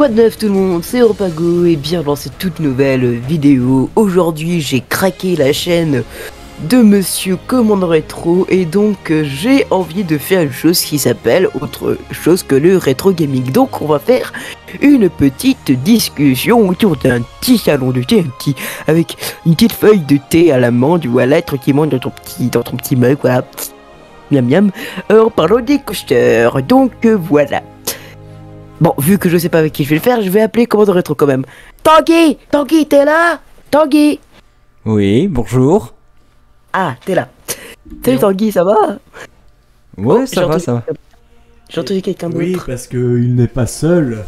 Quoi de neuf tout le monde, c'est Europago et bienvenue dans cette toute nouvelle vidéo. Aujourd'hui j'ai craqué la chaîne de Monsieur Commande Rétro et donc j'ai envie de faire une chose qui s'appelle autre chose que le rétro gaming. Donc on va faire une petite discussion autour d'un petit salon de thé, avec une petite feuille de thé à la menthe ou à la tranquillement dans ton petit mug, voilà. Miam miam. En parlant des coasters, donc voilà. Bon, vu que je sais pas avec qui je vais le faire, je vais appeler Commande Rétro quand même. Tanguy, t'es là? Tanguy. Oui, bonjour. Ah, t'es là. Salut Tanguy, ça va? Ouais, ça va, ça va. J'ai entendu quelqu'un d'autre. Oui, parce qu'il n'est pas seul.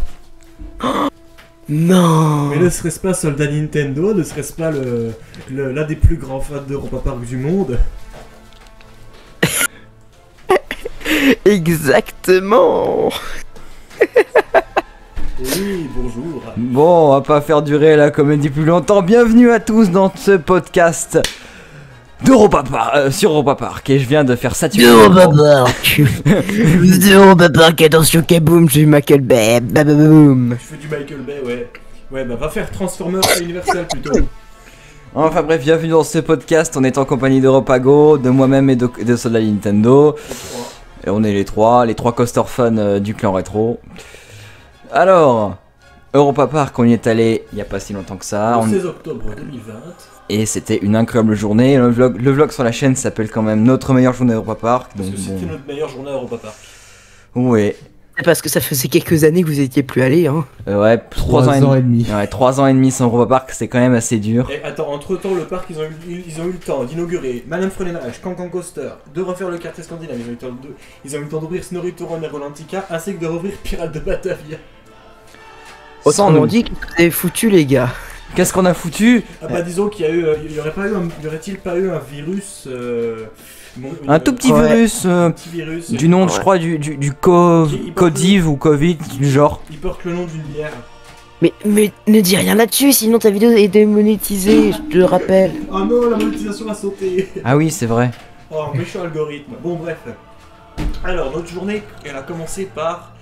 Non. Mais ne serait-ce pas soldat Nintendo, ne serait-ce pas l'un des plus grands fans d'Europa Park du monde? Exactement. Oui, bonjour. Bon, on va pas faire durer la comédie plus longtemps. Bienvenue à tous dans ce podcast sur Europa Park. Et je viens de faire saturer. Europa Park, attention kaboom, j'ai Michael Bay, bababoom. Tu fais du Michael Bay, ouais. Ouais, bah va faire Transformers Universal plutôt. Enfin bref, bienvenue dans ce podcast. On est en compagnie d'Europago, de moi-même et de Soldat Nintendo. Et on est les trois coaster fans du clan rétro. Alors, Europa Park, on y est allé il n'y a pas si longtemps que ça. Le 16 octobre 2020. Et c'était une incroyable journée. Le vlog sur la chaîne s'appelle quand même Notre meilleure journée à Europa Park. Donc, Parce que c'était notre meilleure journée à Europa Park. Ouais. C'est parce que ça faisait quelques années que vous étiez plus allé, hein. Ouais, 3 ans et demi. Ouais, 3 ans et demi sans Europa Park, c'est quand même assez dur. Et attends, entre temps, le parc, ils ont eu le temps d'inaugurer Madame Freudenreich, Cancan Coaster, de refaire le quartier scandinave, ils ont eu le temps d'ouvrir Snorri-Toron et Rolantica, ainsi que de rouvrir Pirates de Batavia. Sans On nous. dit que vous avez foutu, les gars. Qu'est-ce qu'on a foutu? Ah bah disons qu'il y a eu, y aurait-il pas eu un virus, Un tout petit Ouais. virus, un petit virus, du nom, je crois, du Codiv ou Covid, du genre. il porte le nom d'une bière. Mais ne dis rien là-dessus, sinon ta vidéo est démonétisée, je te le rappelle. Oh non, la monétisation a sauté. Ah oui, c'est vrai. Oh, méchant algorithme. Bon, bref. Alors, notre journée, elle a commencé par,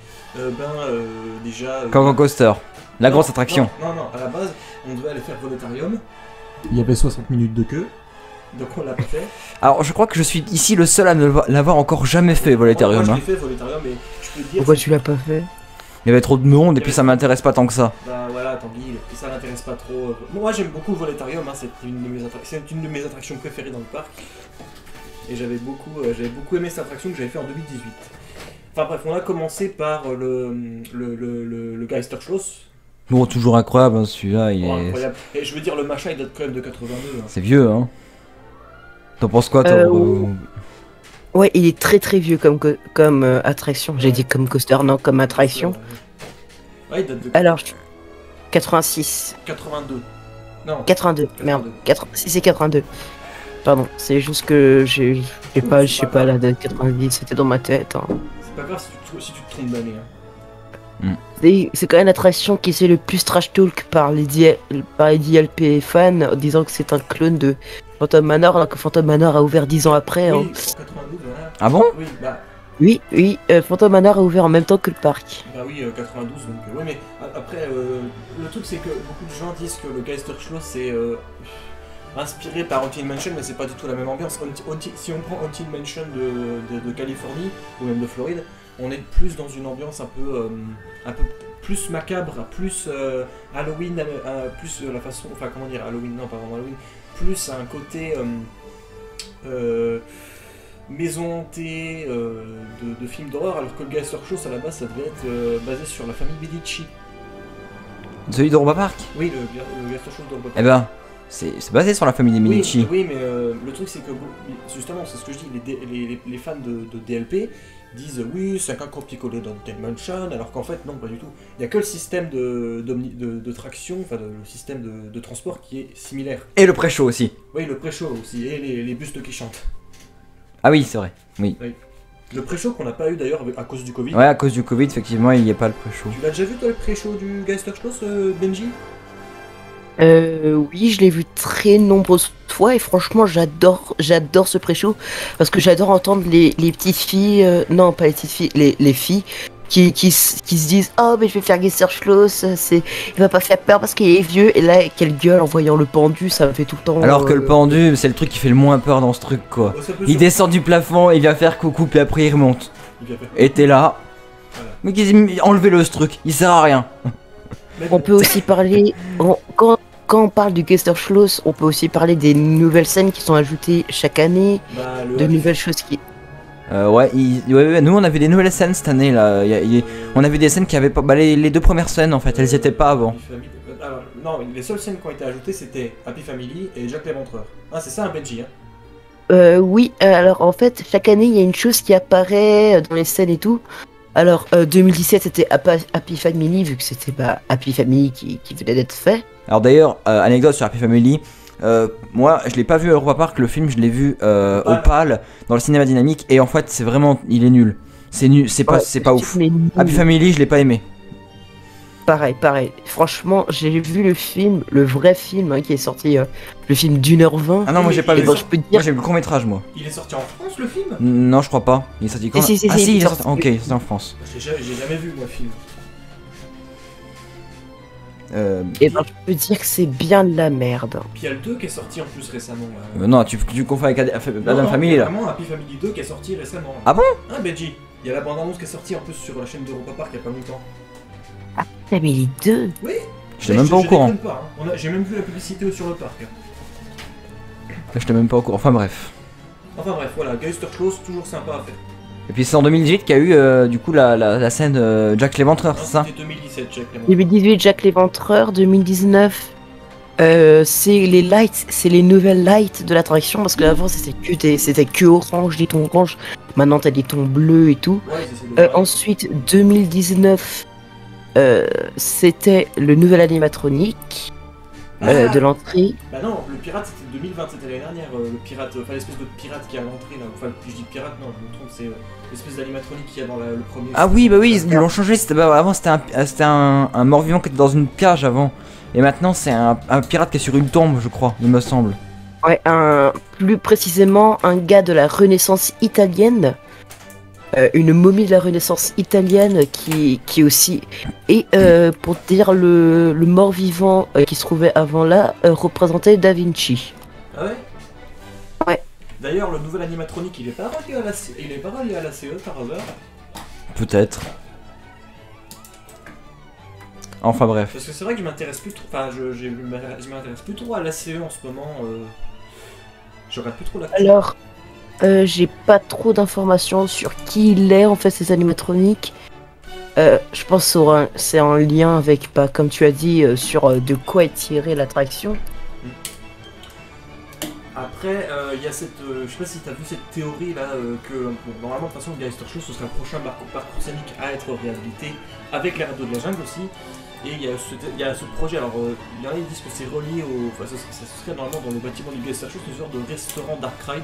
déjà... Cancan Coaster, la non, grosse attraction. Non, à la base, on devait aller faire Voletarium. Il y avait 60 minutes de queue, donc on l'a pas fait. Alors, je crois que je suis ici le seul à ne l'avoir encore jamais fait, Voletarium. Moi, Hein. je l'ai fait Voletarium, mais je peux te dire... Pourquoi tu l'as pas fait? Il y avait trop de monde et puis ça m'intéresse pas tant que ça. Bah voilà, Tanguy, ça l'intéresse pas trop. Moi j'aime beaucoup Voletarium, hein, c'est une de mes attractions préférées dans le parc. Et j'avais beaucoup aimé cette attraction que j'avais fait en 2018. Enfin bref, on a commencé par le Geisterschloss. Bon, toujours incroyable, hein, celui-là, il Oh, est... incroyable. Et je veux dire, le machin il date quand même de 82. Hein. C'est vieux, hein. T'en penses quoi, toi Ouais, il est très vieux comme attraction. J'ai dit comme coaster, non, comme attraction. Ouais, il date de Alors, 86. 82. Non. 82, merde. 86 et 82. Pardon, c'est juste que j'ai pas, je sais pas, la date 90, c'était dans ma tête. Hein. C'est pas grave si tu te trompes d'année. Hein. C'est quand même l'attraction qui s'est le plus trash talk par les DLP fans, en disant que c'est un clone de Phantom Manor, alors que Phantom Manor a ouvert 10 ans après. Oui, Hein. 92, voilà. Ah bon? Oui, bah. Oui, Phantom Manor a ouvert en même temps que le parc. Bah oui, 92, donc ouais, mais après, le truc c'est que beaucoup de gens disent que le Geisterschloss c'est inspiré par Haunted Mansion, mais c'est pas du tout la même ambiance. Si on prend Haunted Mansion de Californie, ou même de Floride, on est plus dans une ambiance un peu plus macabre, plus Halloween, plus la façon, enfin comment dire, Halloween, non pas vraiment Halloween, plus un côté maison hantée de films d'horreur, alors que le Geisterschloss à la base ça devait être basé sur la famille Medici. Celui d'Europa Park? Oui, le Geisterschloss d'Europa Park. Eh ben, c'est basé sur la famille des Medici. Oui, mais le truc c'est que, justement, c'est ce que je dis, les fans de DLP disent oui, c'est un copier-coller d'Haunted Mansion, alors qu'en fait, non, pas du tout. Il n'y a que le système de traction, enfin le système de transport qui est similaire. Et le pré-show aussi. Oui, le pré-show aussi, et les bustes qui chantent. Ah oui, c'est vrai. Oui. Le pré-show qu'on n'a pas eu d'ailleurs à cause du Covid. Ouais, à cause du Covid, effectivement, il n'y a pas le pré-show. Tu l'as déjà vu toi le pré-show du Geisterschloss, Benji? Oui, je l'ai vu très nombreuses fois et franchement j'adore ce pré-show parce que j'adore entendre les petites filles, non pas les petites filles, les filles qui se disent oh mais je vais faire Geister Schloss, il va pas faire peur parce qu'il est vieux, et là quelle gueule en voyant le pendu, ça me fait tout le temps. Alors que le pendu, c'est le truc qui fait le moins peur dans ce truc quoi. Il descend du plafond, il vient faire coucou, puis après il remonte. Et t'es là. Mais enlevez-le ce truc, il sert à rien. On peut aussi parler, quand on parle du Geister Schloss, on peut aussi parler des nouvelles scènes qui sont ajoutées chaque année, de nouvelles choses qui... ouais, nous on avait des nouvelles scènes cette année là. On avait des scènes qui avaient pas. Bah, les deux premières scènes en fait, elles y étaient pas avant. Alors, non, les seules scènes qui ont été ajoutées c'était Happy Family et Jack l'Éventreur. Ah, c'est ça un Benji, hein? Oui, alors en fait, chaque année il y a une chose qui apparaît dans les scènes et tout. Alors 2017 c'était Happy Family, vu que c'était Happy Family qui venait d'être fait. Alors d'ailleurs, anecdote sur Happy Family. Moi, je l'ai pas vu à Europa Park, le film, je l'ai vu au PAL, dans le cinéma dynamique, et en fait, c'est vraiment, il est nul. C'est nul, c'est pas ouf. Happy Family, je l'ai pas aimé. Pareil. Franchement, j'ai vu le film, le vrai film qui est sorti, le film d'1h20. Ah non, moi j'ai pas vu. Je peux te dire... Moi j'ai vu le court métrage, moi. Il est sorti en France le film? Non, je crois pas. Il est sorti quand? Si, ah si, il est sorti. sorti. Ok, il est sorti en France. J'ai jamais vu moi le film. Et ben, je peux dire que c'est bien de la merde. Puis il y a le 2 qui est sorti en plus récemment. Là. Non, tu confonds avec Adam Family là. Vraiment Happy Family 2 qui est sorti récemment. Ah bon? Ah Benji, il y a la bande-annonce qui est sortie en plus sur la chaîne d'Europa Park il y a pas longtemps. Ah, Family 2? Oui. J'étais même pas au courant. Hein. J'ai même vu la publicité sur le parc. J'étais même pas au courant. Enfin bref. Enfin bref, voilà, Geister Schloss, toujours sympa à faire. Et puis c'est en 2018 qu'il y a eu du coup la scène Jack l'Éventreur, c'est ça? C'était 2017, Jack l'Éventreur. 2018 Jack l'Éventreur, 2019 c'est les lights, c'est les nouvelles lights de l'attraction, parce que avant c'était que orange, des tons orange, maintenant t'as des tons bleus et tout. Ouais, ensuite 2019 c'était le nouvel animatronique de l'entrée. Bah non, le pirate c'était 2020, c'était l'année dernière, le pirate, enfin l'espèce de pirate qui est à l'entrée là, enfin je dis pirate, non je me trompe, c'est l'espèce d'animatronique qu'il y a dans le premier. Ah oui, bah oui, ils l'ont changé, avant c'était un mort-vivant qui était dans une cage avant, et maintenant c'est un pirate qui est sur une tombe je crois, il me semble. Ouais, plus précisément un gars de la Renaissance italienne. Une momie de la Renaissance italienne qui aussi... Et pour dire le mort-vivant qui se trouvait avant là, représentait Da Vinci. Ah ouais? Ouais. D'ailleurs, le nouvel animatronique, il est pas relié à la CE par hasard? Peut-être. Enfin bref. Parce que c'est vrai que je m'intéresse plus trop... Enfin, je m'intéresse plus trop à la CE en ce moment. Je regarde plus trop la... Alors... j'ai pas trop d'informations sur qui il est en fait ces animatroniques. Je pense que c'est en lien avec, comme tu as dit, sur de quoi est tirée l'attraction. Après, il y a cette... je sais pas si tu as vu cette théorie là, que normalement de toute façon Geister Schloss ce sera le prochain parcours scénique à être réhabilité, avec les radeaux de la jungle aussi. Et il y a ce projet, alors il y en a qui disent que c'est relié au... Enfin, ça serait normalement dans le bâtiment du Geister Schloss une sorte de restaurant Dark Ride.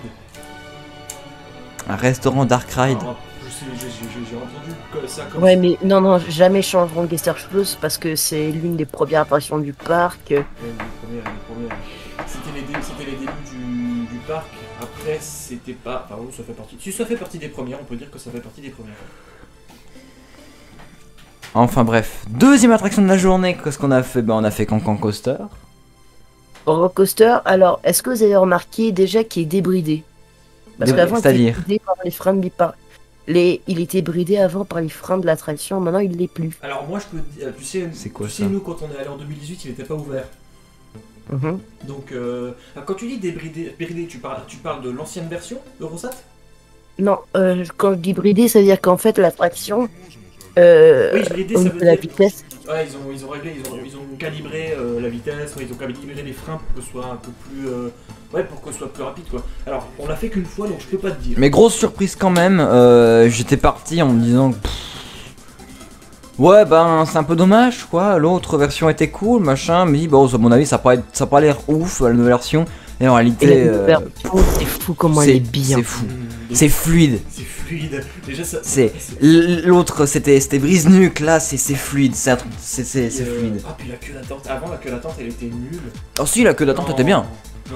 Un restaurant Dark Ride. Alors, j'ai entendu ça comme ouais, mais non, jamais changeront le Geister Schloss parce que c'est l'une des premières attractions du parc. Les premières. C'était les débuts du parc. Après, c'était pas. Enfin, ça fait partie. Si ça fait partie des premières, on peut dire que ça fait partie des premières. Enfin bref, deuxième attraction de la journée, qu'est-ce qu'on a fait? Ben on a fait Cancan Coaster. Roller Coaster, alors est-ce que vous avez remarqué déjà qu'il est débridé? Parce qu'avant il était bridé par les freins il était bridé avant par les freins de l'attraction, maintenant il l'est plus. Alors moi je peux dire, tu sais nous quand on est allé en 2018 il était pas ouvert. Donc quand tu dis débridé, tu parles de l'ancienne version Eurosat? Non, quand je dis bridé, ça veut dire qu'en fait l'attraction... oui, bridé ça veut dire... la vitesse. Ouais, ils ont réglé, ils ont calibré la vitesse, ils ont calibré les freins pour que ce soit un peu plus... ouais, pour que ce soit plus rapide quoi. Alors, on l'a fait qu'une fois donc je peux pas te dire. Mais grosse surprise quand même, j'étais parti en me disant... ouais ben c'est un peu dommage quoi, l'autre version était cool machin, mais bon à mon avis ça a pas l'air ouf la nouvelle version. Et en réalité... c'est fou comment elle est bien. C'est fou. C'est fluide. C'est fluide. Déjà ça. L'autre c'était brise nuque, là c'est fluide, c'est un truc, c'est fluide. Ah puis la queue d'attente, avant la queue d'attente elle était nulle. Oh si la queue d'attente était bien.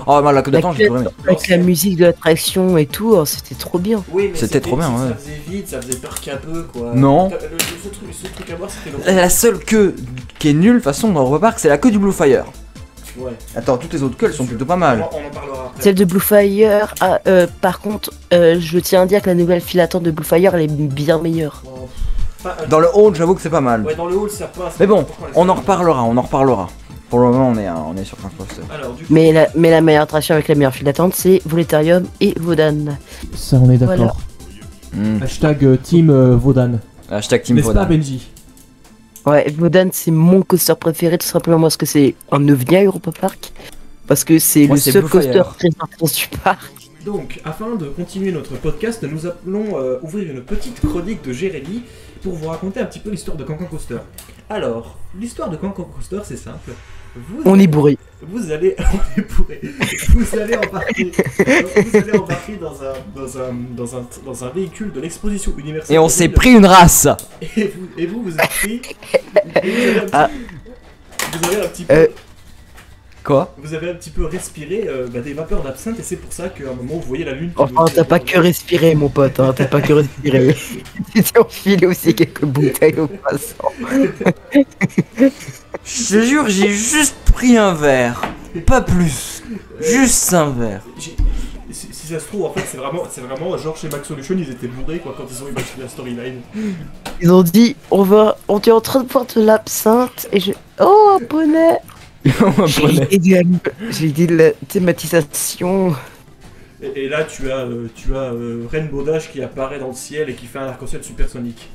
Oh, bah, la queue d'attente, j'ai toujours aimé. Avec la musique de l'attraction et tout, oh, c'était trop bien. Oui, mais C'était trop bien, ouais. Ça faisait vite, ça faisait peur qu'un peu, quoi. Non. Le seul truc à voir, c'était La seule queue qui est nulle, de toute façon, dans Europa Park, c'est la queue du Blue Fire. Ouais. Attends, toutes les autres queues, elles sont plutôt pas mal. On en parlera après. Celle de Blue Fire, par contre, je tiens à dire que la nouvelle file attente de Blue Fire, elle est bien meilleure. Bon, enfin, Dans le hall, j'avoue que c'est pas mal. Ouais, dans le hall, ça passe. Mais bon, Pourquoi on en reparlera. Pour le moment, on est sur Crank Coaster. Alors, du coup, Mais la meilleure attraction avec la meilleure file d'attente, c'est Voletarium et Vodan. Ça, on est d'accord. Voilà. Hashtag Team Vaudan. Hashtag Team N'est-ce pas, Vodan. Benji? Ouais, Vodan, c'est mon coaster préféré, tout simplement parce que c'est un ovni à Europa Park. Parce que c'est Moi, le c'est seul Blue coaster Fire. très intense du parc. donc, afin de continuer notre podcast, nous appelons ouvrir une petite chronique de Jérémy pour vous raconter un petit peu l'histoire de Cancan Coaster. Alors, l'histoire de Cancan Coaster, c'est simple. On est bourré. Vous allez, on est bourré. Vous allez embarquer dans un véhicule de l'exposition universelle. Et on s'est pris une race. Et vous êtes pris. Vous avez un petit peu. Quoi? Vous avez un petit peu respiré des vapeurs d'absinthe et c'est pour ça qu'à un moment vous voyez la lune. qui Enfin, vous- t'as pas que respiré, mon pote, hein, t'as pas que respiré. Tu t'es enfilé aussi quelques bouteilles au passant. Je te jure, j'ai juste pris un verre. Pas plus. Juste un verre. Si ça se trouve, en fait, c'est vraiment genre chez Max Solution, ils étaient bourrés quoi quand ils ont imaginé la storyline. Ils ont dit, on est en train de boire de l'absinthe et je. Oh, un poney! J'ai dit de la thématisation. Et là, tu as Rainbow Dash qui apparaît dans le ciel et qui fait un arc-en-ciel supersonique.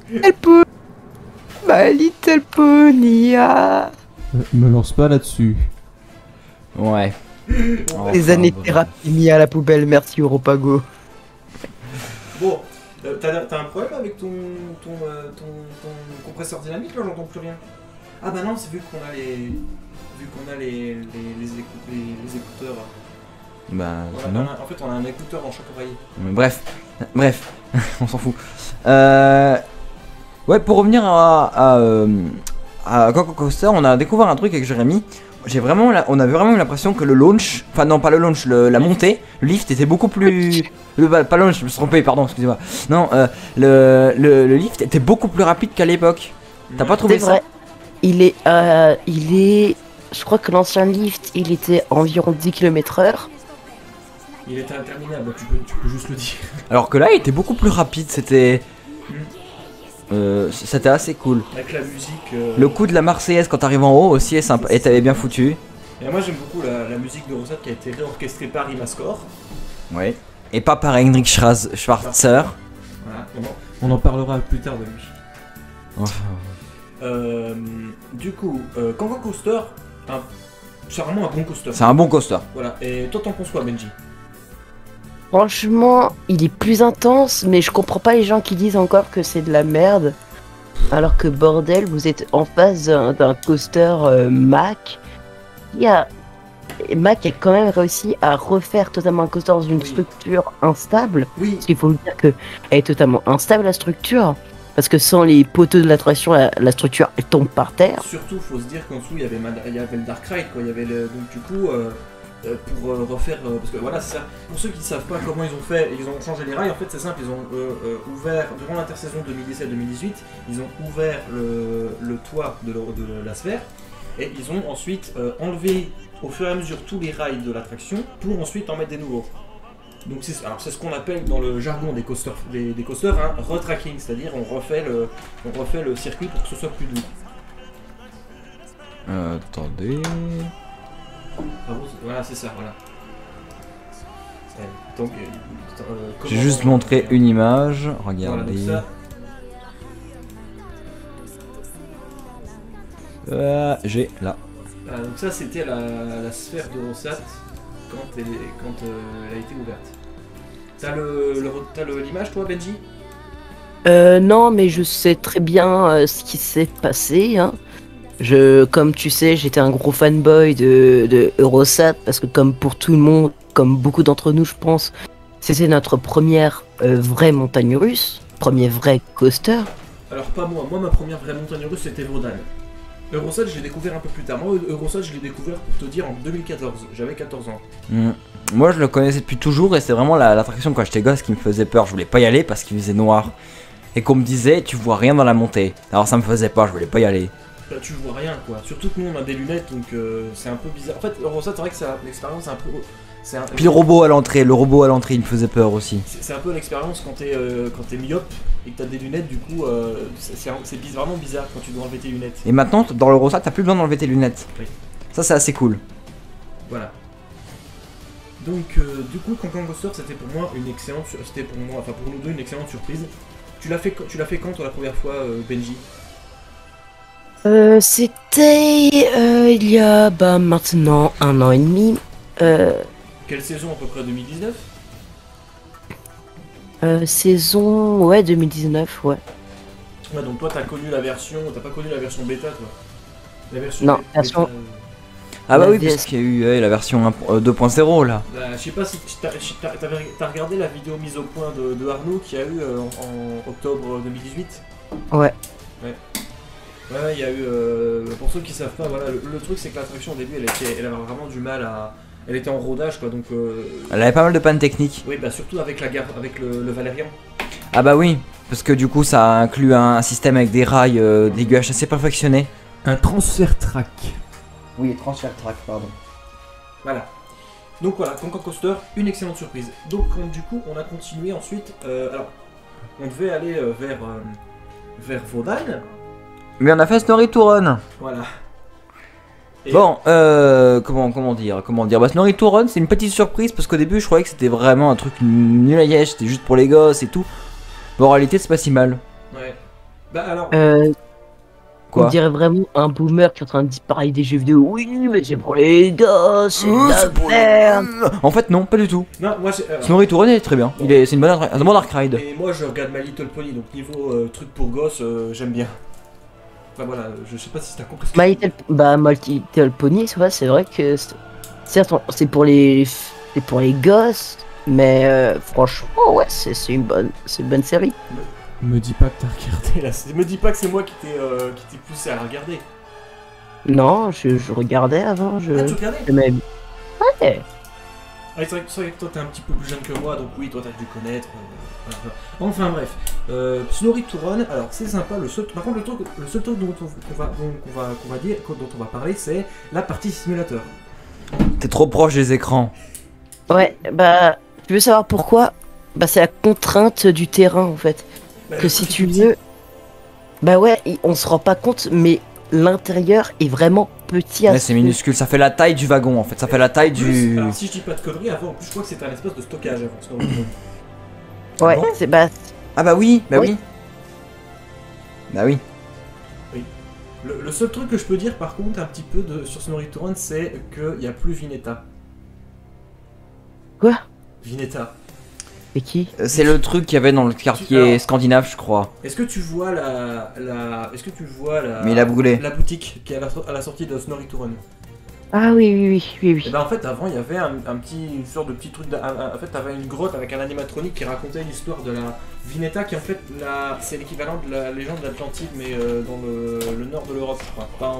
Little Pony, my little pony, ah. Me lance pas là-dessus. Ouais. Les années de thérapie mis à la poubelle, merci Europago. Bon, t'as un problème avec ton compresseur dynamique là, j'entends plus rien. Ah bah non, c'est vu qu'on a les écouteurs. Bah, Voilà, non. en fait, on a un écouteur dans chaque oreille. Bref, on s'en fout. Ouais, pour revenir à Cancan Coaster, on a découvert un truc avec Jérémy. On avait vraiment eu l'impression que le launch, enfin non pas le launch, la montée, le lift était beaucoup plus, pas le launch, je me suis trompé, pardon, excusez-moi. Non, le lift était beaucoup plus rapide qu'à l'époque. T'as pas trouvé C'est ça? vrai. Il est. Je crois que l'ancien lift, il était environ 10 km/h. Il était interminable, tu peux juste le dire. Alors que là, il était beaucoup plus rapide. C'était assez cool. Avec la musique. Le coup de la Marseillaise quand t'arrives en haut aussi est sympa. Et t'avais bien foutu. Et moi j'aime beaucoup la musique de Rosette qui a été réorchestrée par Imascore. Ouais. Et pas par Heinrich Schwarzer. Voilà, On en parlera plus tard de lui. du coup, Cancan Coaster, c'est vraiment un bon coaster. C'est un bon coaster. Voilà, et toi t'en penses quoi, Benji? Franchement, il est plus intense, mais je comprends pas les gens qui disent encore que c'est de la merde. Alors que bordel, vous êtes en face d'un coaster Mack. Mack a quand même réussi à refaire totalement un coaster dans une Oui. structure instable. Oui, Parce qu'il faut le dire qu'elle est totalement instable, la structure. Parce que sans les poteaux de l'attraction, la structure elle tombe par terre. surtout faut se dire qu'en dessous il y avait le Dark Ride quoi, il y avait donc du coup pour refaire parce que voilà c'est ça. Pour ceux qui ne savent pas comment ils ont fait, ils ont changé les rails. En fait c'est simple, ils ont ouvert durant l'intersaison 2017-2018, ils ont ouvert le toit de la sphère et ils ont ensuite enlevé au fur et à mesure tous les rails de l'attraction pour ensuite en mettre des nouveaux. Donc c'est ce qu'on appelle dans le jargon des coasters, des coasters un retracking, c'est-à-dire on refait le circuit pour que ce soit plus doux. Attendez. Voilà, c'est ça, voilà. Donc, J'ai juste montré une image. Voilà, Regardez. donc ça, J'ai là. donc ça c'était la sphère de Rosat quand elle a été ouverte. T'as l'image toi, Benji? Non, mais je sais très bien ce qui s'est passé. Hein. Comme tu sais, j'étais un gros fanboy de Eurosat parce que comme pour tout le monde, comme beaucoup d'entre nous, je pense, c'était notre première vraie montagne russe, premier vrai coaster. Alors pas moi, ma première vraie montagne russe c'était Vaudan. Eurosat, je l'ai découvert un peu plus tard. Moi, Eurosat, je l'ai découvert pour te dire en 2014. J'avais 14 ans. Moi je le connaissais depuis toujours et c'est vraiment l'attraction quand j'étais gosse qui me faisait peur. Je voulais pas y aller parce qu'il faisait noir. Et qu'on me disait tu vois rien dans la montée. Alors ça me faisait peur, je voulais pas y aller. Bah, tu vois rien quoi. Surtout que nous on a des lunettes donc c'est un peu bizarre. En fait, Eurosat, c'est vrai que c'est l'expérience un peu. Puis le robot à l'entrée, il me faisait peur aussi. C'est un peu l'expérience quand t'es myope et que t'as des lunettes, du coup c'est vraiment bizarre quand tu dois enlever tes lunettes. Et maintenant dans l'Eurosat t'as plus besoin d'enlever tes lunettes. Oui. Ça c'est assez cool. Voilà. Donc du coup Cancan Coaster c'était pour moi une excellente pour nous deux une excellente surprise. Tu l'as fait quand toi la première fois Benji? C'était il y a maintenant 1 an et demi. Quelle saison à peu près? 2019? Saison, ouais, 2019, ouais. Ouais, donc toi t'as pas connu la version bêta toi? La version Non, bêta, version- Ah bah La oui DS. parce qu'il y a eu la version 2.0 là. bah, je sais pas si t'as regardé la vidéo mise au point de Arnaud qu'il y a eu en octobre 2018? Ouais. Ouais, il y a eu, pour ceux qui savent pas, voilà, le truc c'est que l'attraction au début elle avait vraiment du mal à... Elle était en rodage quoi, donc... Elle avait pas mal de pannes techniques. Oui, bah surtout avec la gare, avec le Valérian. Ah bah oui, parce que du coup ça inclut un système avec des rails, des guaches assez perfectionnés. Un transfert track. Oui, transfert track, pardon. Voilà. Donc voilà, Cancan Coaster, une excellente surprise. Donc du coup on a continué ensuite, alors on devait aller vers Vaudan, Mais on a fait Snorri to Run. voilà. Et- Bon, comment dire bah Snorri to Run c'est une petite surprise parce qu'au début je croyais que c'était vraiment un truc nul à yèche, c'était juste pour les gosses et tout. Mais en réalité c'est pas si mal. Ouais. Bah alors... On Quoi? dirait vraiment un boomer qui est en train de dire pareil des jeux vidéo. Oui, mais c'est pour les gosses, c'est de la merde. En fait non, pas du tout. Non, moi j'ai... Snorri to Run est très bien, c'est une bonne un bon dark ride. Et moi je regarde My Little Pony, donc niveau truc pour gosses, j'aime bien. Enfin voilà, je sais pas si t'as compris ce que My Little Pony, c'est vrai que certes c'est pour les gosses, mais franchement ouais c'est une bonne série. Me dis pas que t'as regardé. là, me dis pas que c'est moi qui t'ai poussé à la regarder. Non, je regardais avant, Ah, tu regardais? j'aimais bien. Ouais. Ah, c'est vrai que toi t'es un petit peu plus jeune que moi, donc oui, toi t'as dû connaître. Voilà. Enfin bref, Snorri to Run, alors c'est sympa. Par contre, le seul truc dont on va parler, c'est la partie simulateur. T'es trop proche des écrans. Ouais, bah tu veux savoir pourquoi? Bah c'est la contrainte du terrain en fait. Bah, Que le si truc tu est petit. veux, bah ouais, on se rend pas compte, mais l'intérieur est vraiment petit à Ouais, c'est minuscule, ça fait la taille du wagon en fait, ça fait la taille En plus, du... alors si je dis pas de conneries, avant, en plus je crois que c'était un espace de stockage avant Snorri to Run. Ouais, Ah bon c'est bah Ah bah oui, bah Oui. oui. Bah oui. Le seul truc que je peux dire par contre un petit peu sur Snorri to Run, c'est qu'il n'y a plus Vineta. Quoi? Vineta. c'est qui? C'est le truc qu'il y avait dans le quartier Alors- scandinave, je crois. Est-ce que tu vois est-ce que tu vois Mais il a brûlé. la boutique qui est à la sortie de Snorri to Run? Ah oui. Et ben en fait avant il y avait une sorte de petit truc en fait t'avais une grotte avec un animatronique qui racontait l'histoire de la Vineta qui en fait c'est l'équivalent de la légende d'Atlantide mais dans le nord de l'Europe je crois.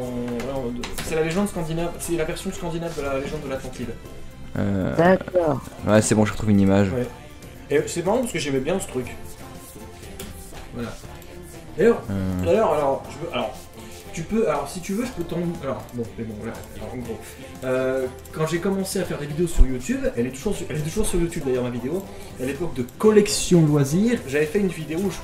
C'est la légende scandinave, c'est la version scandinave de la légende de l'Atlantide. D'accord. Ouais, c'est bon, je retrouve une image. Ouais. Et c'est marrant parce que j'aimais bien ce truc. Voilà. D'ailleurs, tu peux, alors si tu veux, je peux t'en... Alors, bon, mais bon, là, alors, en gros. Quand j'ai commencé à faire des vidéos sur YouTube, elle est toujours sur YouTube d'ailleurs ma vidéo, à l'époque de collection loisirs, j'avais fait une vidéo où je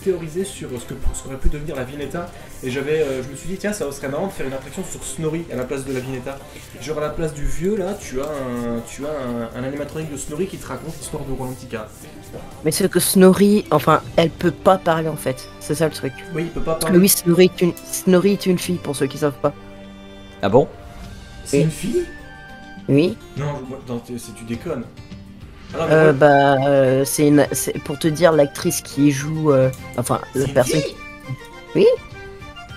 théorisais sur ce qu'aurait pu devenir la Vineta, et je me suis dit, tiens, ça serait marrant de faire une attraction sur Snorri à la place de la Vineta. Genre à la place du vieux, là, tu as un animatronique de Snorri qui te raconte l'histoire de Rolantica. Mais c'est que Snorri, enfin, elle peut pas parler en fait. C'est ça le truc. Oui, il peut pas parler. Oui, Snorri est une fille pour ceux qui savent pas. Ah bon? C'est une fille? Oui. Non, tu déconnes. Ah non, mais C'est pour te dire l'actrice qui joue, enfin, c'est la une personne. fille Oui.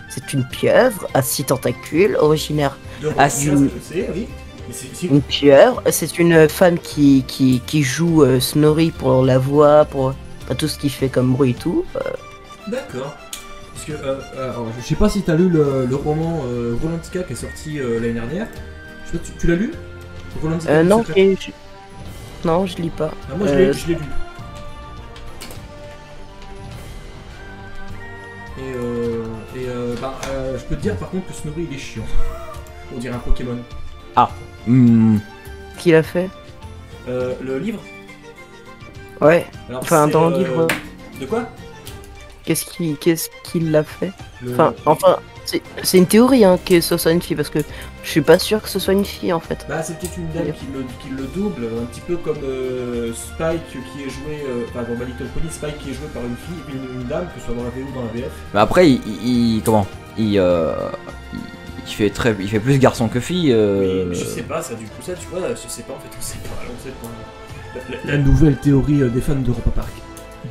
C'est une pieuvre à 6 tentacules, originaire. de Ah, Rolantica, si. je sais, oui. Mais c'est Une pieuvre, c'est une femme qui joue Snorri pour la voix, pour tout ce qu'il fait comme bruit et tout. D'accord. Parce que, alors, je sais pas si t'as lu le roman Rolantica qui est sorti l'année dernière. Je sais pas, tu l'as lu Rolantica Non, secret. non, je lis pas. Ah, moi je l'ai lu. Je peux te dire par contre que Snorri il est chiant. On dirait un Pokémon. Qui l'a fait? Le livre Ouais. Alors, Enfin, c'est, dans le livre. De quoi Qu'est-ce qu'il l'a fait? Enfin, c'est une théorie hein, que ce soit une fille, parce que je suis pas sûr que ce soit une fille en fait. Bah, c'est peut-être une dame qui le double, un petit peu comme Spike qui est joué, dans My Little Pony, Spike qui est joué par une fille, une dame, que ce soit dans la VO ou dans la VF. Mais après, il fait plus garçon que fille. Oui, mais je sais pas, ça du coup, ça, tu vois, je sais pas en fait, on sait pas. La nouvelle théorie des fans d'Europa Park.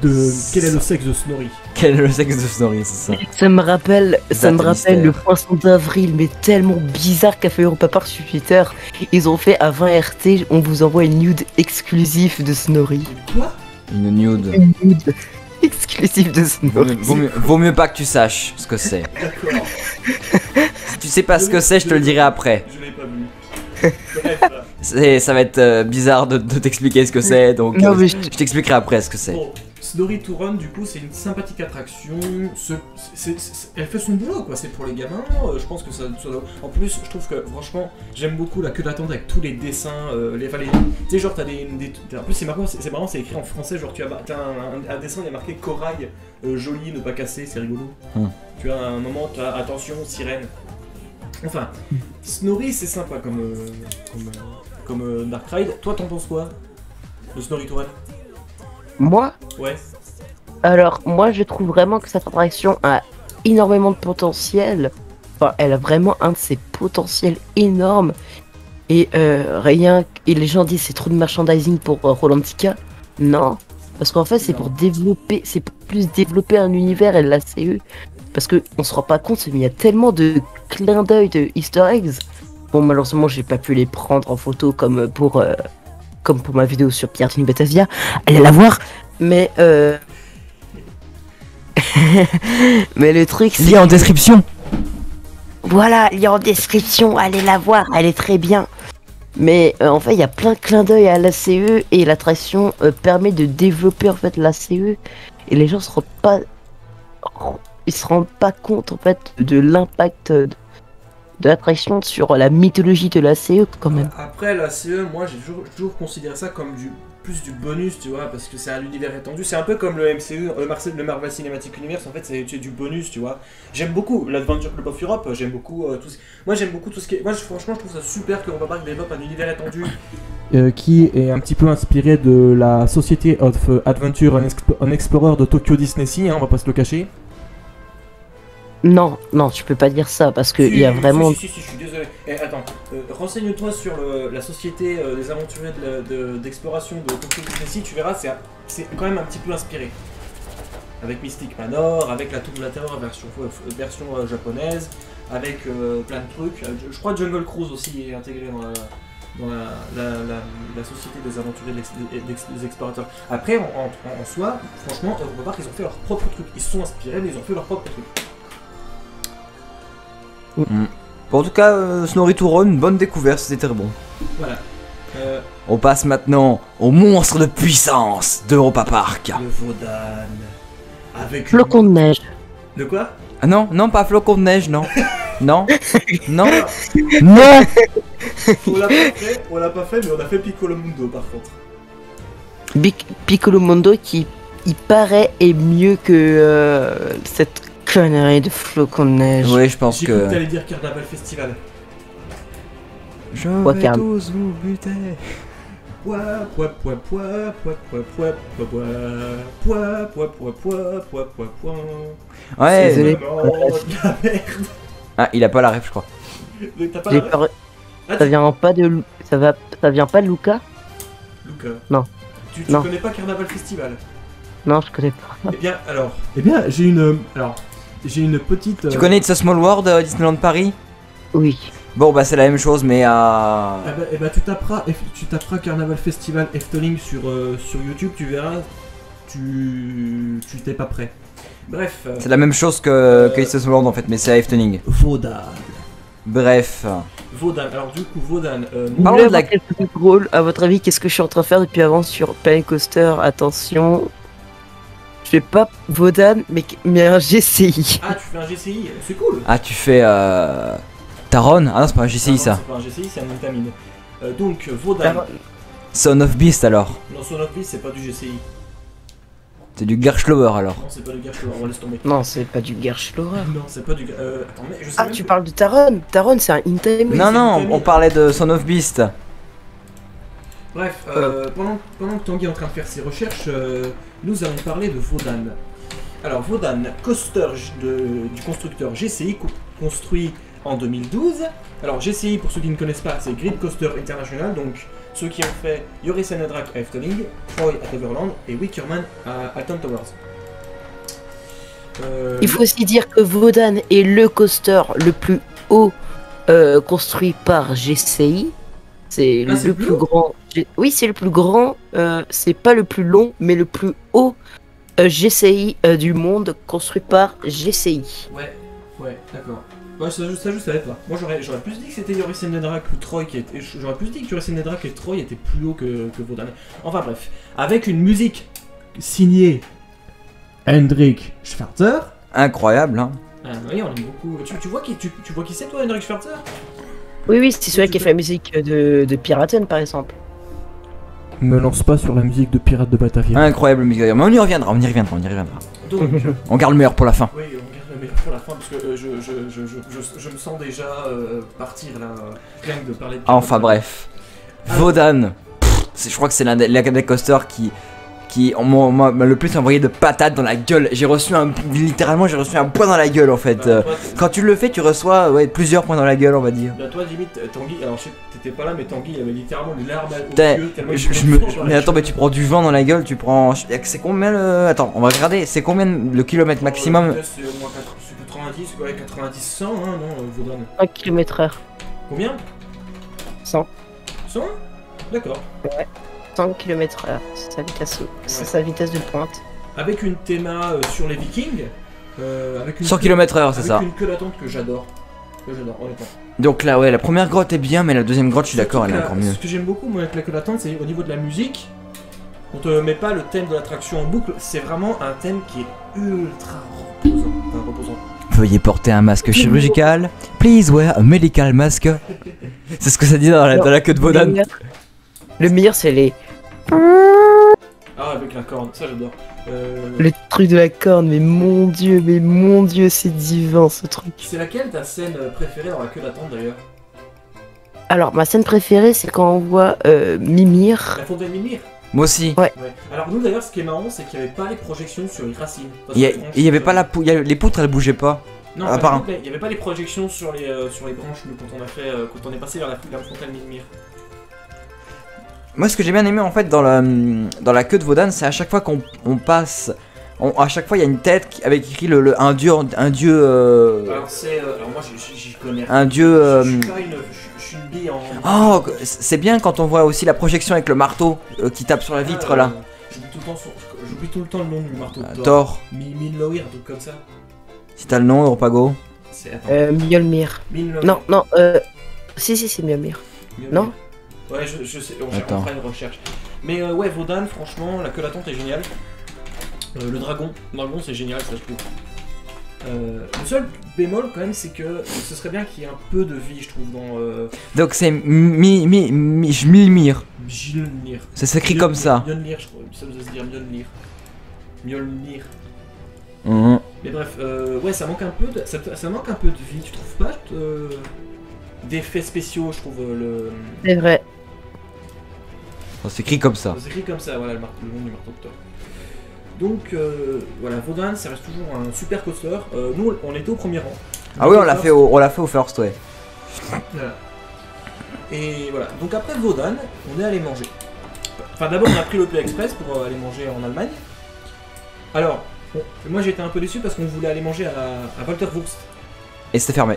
Quel est le sexe de Snorri? Quel est le sexe de Snorri, c'est ça? Ça me rappelle mystère. le poisson d'avril, mais tellement bizarre qu'a fait Europa Park sur Twitter. Ils ont fait à 20 RT, on vous envoie une nude exclusive de Snorri. Quoi? Une nude. Une nude exclusive de Snorri. Vaut mieux pas que tu saches ce que c'est. D'accord, Si tu sais pas ce que c'est, je te le dirai après. je l'ai pas vu. Bref, Ça va être bizarre de t'expliquer ce que c'est, donc Non, mais je t'expliquerai après ce que c'est. bon, Snorri to Run, du coup, c'est une sympathique attraction. Elle fait son boulot, quoi. C'est pour les gamins. Je pense que ça. En plus, je trouve que, franchement, j'aime beaucoup la queue d'attente avec tous les dessins. Tu sais, genre, t'as en plus, c'est marrant, c'est écrit en français. Genre, t'as un dessin, il y a marqué corail, joli, ne pas casser, c'est rigolo. Tu as un moment, t'as attention, sirène. Enfin, Snorri, c'est sympa comme Dark Ride. Toi, t'en penses quoi de Snorri to Run? Moi, Ouais. alors, moi je trouve vraiment que cette attraction a énormément de potentiel. Enfin, elle a vraiment un de ses potentiels énormes. Et les gens disent c'est trop de merchandising pour Rolantica. Non, parce qu'en fait c'est pour plus développer un univers et de la CE. Parce que on se rend pas compte, mais il y a tellement de clins d'œil de Easter eggs. Bon, malheureusement j'ai pas pu les prendre en photo comme pour ma vidéo sur Pirates in Batavia. Allez la voir. Mais mais le truc c'est Lien en description. voilà, lien en description, allez la voir, elle est très bien. Mais en fait, il y a plein de clins d'œil à la CE et l'attraction permet de développer en fait la CE et les gens se rendent pas compte en fait de l'impact de l'attraction sur la mythologie de la CE quand même. Après, la CE, moi j'ai toujours considéré ça comme plus du bonus, tu vois, parce que c'est un univers étendu. C'est un peu comme le MCU, le Marvel Cinematic Universe, en fait, c'est du bonus, tu vois. J'aime beaucoup l'Adventure Club of Europe, j'aime beaucoup Moi j'aime beaucoup tout ce qui est. Moi franchement, je trouve ça super que Europa Park développe un univers étendu. Qui est un petit peu inspiré de la Society of Adventure and Explorer de Tokyo Disney Sea, hein, on va pas se le cacher. Non, tu peux pas dire ça parce que il y a vraiment. Si, je suis désolé. Attends, renseigne-toi sur la société des aventuriers d'exploration de Tokyo Disney Sea, tu verras, c'est quand même un petit peu inspiré. Avec Mystic Manor, avec la Tour de la Terreur version japonaise, avec plein de trucs. Je crois que Jungle Cruise aussi est intégré dans la société des aventuriers des explorateurs. Après, en soi, franchement, on va voir qu'ils ont fait leur propre truc. Ils se sont inspirés, mais ils ont fait leur propre truc. Bon, en tout cas, Snorri to Run, bonne découverte, c'était très bon. Voilà. On passe maintenant au monstre de puissance d'Europa Park. Le Vaudan. Avec Flocon de neige. De quoi? Ah non, pas flocon de neige, non. Non. Non. On l'a pas fait, mais on a fait Piccolo Mundo par contre. Piccolo Mondo qui, il paraît, est mieux que cette connerie de flocon de neige. Oui, je pense J'ai cru que que. t'allais dire Carnaval Festival. Je Ouais, vais carrément. tous vous buter. Ouais. Désolé. La merde. Ah, il a pas la ref, je crois. T'as pas J'ai la- peur. Ah, Ça vient pas de. Ça vient pas de Luca? Luca. Non. Tu Non. connais pas Carnaval Festival? Non, je connais pas. Eh bien, alors. Eh bien, j'ai une petite. Tu connais It's a Small World Disneyland Paris? Oui. Bon, bah, c'est la même chose, mais à. Eh ben, tu taperas Carnaval Festival Efteling sur YouTube, tu verras, tu t'es pas prêt. Bref. C'est la même chose que Ace of World en fait, mais c'est à Efteling. Vodan. Bref. Vodan. Alors du coup, Vodan. Parlons de la- quelque chose de drôle. À votre avis, qu'est-ce que je suis en train de faire depuis avant sur Planet Coaster? Attention. Je fais pas Vodan, mais un GCI. Ah, tu fais un GCI, c'est cool. Ah, tu fais Taron? Ah non, c'est pas un GCI Non, ça. c'est pas un GCI, c'est un Intamin. Donc, Vodan. Taron. Son of Beast alors. Non, Son of Beast, c'est pas du GCI. C'est du Gerschlower alors. Non, c'est pas du Gershlower, on laisse tomber. Non, c'est pas du Gerschlora. Non, c'est pas du. Attends, mais je sais Ah, même tu pas. parles de Taron. Taron, c'est un Intamin. Non, c'est non, une on parlait de Son of Beast. Bref, pendant que Tanguy est en train de faire ses recherches, nous allons parler de Vodan. Alors, Vodan, coaster du constructeur GCI, construit en 2012. Alors, GCI, pour ceux qui ne connaissent pas, c'est Grid Coaster International, donc ceux qui ont fait Yoris and Drak à Efteling, Troy à Toverland et Wickerman à Alton Towers. Il faut aussi dire que Vodan est le coaster le plus haut construit par GCI. C'est Ah, c'est le le plus plus haut grand. Oui, c'est le plus grand. C'est pas le plus long, mais le plus haut GCI du monde construit par GCI. Ouais, d'accord. Ouais, ça je savais pas. Moi j'aurais plus dit que c'était Yoris and Drak ou Troy qui était. J'aurais plus dit que Yoris and Drak et Troy étaient plus hauts que Vodan. Enfin bref, avec une musique signée Hendrik Schwarzer. Incroyable, hein. Ah oui, on aime beaucoup. Tu vois qui c'est toi, Hendrik Schwarzer? Oui, c'est celui qui a fait la musique de Piraten, par exemple. Me lance pas sur la musique de Pirates de Batavia. Incroyable musique d'ailleurs. Mais on y reviendra. Donc, On garde le meilleur pour la fin. oui, on garde le meilleur pour la fin parce que je me sens déjà partir là, rien que de parler de Enfin bref. Vodan. Je crois que c'est l'un des coasters qui m'a le plus envoyé de patates dans la gueule. Littéralement j'ai reçu un point dans la gueule en fait. Bah, toi, Quand tu le fais, tu reçois plusieurs points dans la gueule, on va dire. toi, limite, Tanguy, alors je sais que t'étais pas là, mais Tanguy il avait littéralement des larmes aux Putain, yeux tellement il se Mais attends, mais tu prends du vent dans la gueule, tu prends. C'est combien le. Attends, on va regarder, c'est combien le kilomètre maximum? C'est au moins 90, ouais, 90, 100, hein, non, Vodan. 1 km/h. Combien 100. 100? D'accord. 100 km/h. C'est sa vitesse de pointe. Avec une théma sur les Vikings. Avec une 100 km/h, c'est avec ça. une queue d'attente que j'adore. Honnêtement. Donc là, ouais, la première grotte est bien, mais la deuxième grotte, je suis d'accord, elle est Surtout encore que mieux. Ce que j'aime beaucoup moi avec la queue d'attente, c'est au niveau de la musique. On te met pas le thème de l'attraction en boucle, c'est vraiment un thème qui est ultra reposant. Veuillez porter un masque chirurgical. Please wear a medical mask. C'est ce que ça dit dans la queue de Vodan. Le meilleur, c'est Ah, avec la corne, ça j'adore. le truc de la corne. Mais mon dieu, c'est divin ce truc. C'est laquelle ta scène préférée dans la queue d'attente d'ailleurs? Alors, ma scène préférée, c'est quand on voit Mimir. La fontaine Mimir. Moi aussi. Ouais. Alors nous d'ailleurs, ce qui est marrant, c'est qu'il n'y avait pas les projections sur les racines. Parce Il y, que il y avait pas la les poutres, elles bougeaient pas. Non, Ah, par pardon. contre, il n'y avait pas les projections sur les branches nous, quand on a fait, quand on est passé vers la fontaine Mimir. Moi, ce que j'ai bien aimé en fait dans la queue de Vodan, c'est à chaque fois qu'on passe, à chaque fois il y a une tête avec écrit un dieu. Alors c'est, alors moi j'y connais rien. Un dieu. Je suis pas je suis une bille en. Oh, c'est bien quand on voit aussi la projection avec le marteau qui tape sur la vitre là. J'oublie tout le temps le nom du marteau de Thor. Milnoir, un truc comme ça. Si t'as le nom, Europago. C'est attends. Mjolnir. Milnoir. Non. Si, c'est Mjolnir. Non. Ouais, je sais, on Attends. fera une recherche. Mais ouais, Vodan, franchement, la queue d'attente est géniale. Le dragon c'est génial, ça je trouve. Le seul bémol quand même, c'est que ce serait bien qu'il y ait un peu de vie, je trouve, dans Donc c'est Mjolnir. Mjolnir. Ça s'écrit comme ça. Mjolnir, je crois, ça doit se dire Mjolnir. Mjolnir. Mhm. Mais bref, ouais, ça manque un peu de, ça manque un peu de vie, tu trouves pas d'effets spéciaux, je trouve, C'est vrai. Ça s'écrit comme ça. C'est écrit comme ça, voilà, le nom du marteau de Thor. Donc, voilà, Vodan, ça reste toujours un super coaster. Nous, on était au premier rang. Ah oui, on l'a fait au first, ouais. Voilà. Et voilà, donc après Vodan, on est allé manger. Enfin, d'abord, on a pris le Play Express pour aller manger en Allemagne. Alors, moi j'étais un peu déçu parce qu'on voulait aller manger à Walterwurst. Et c'était fermé.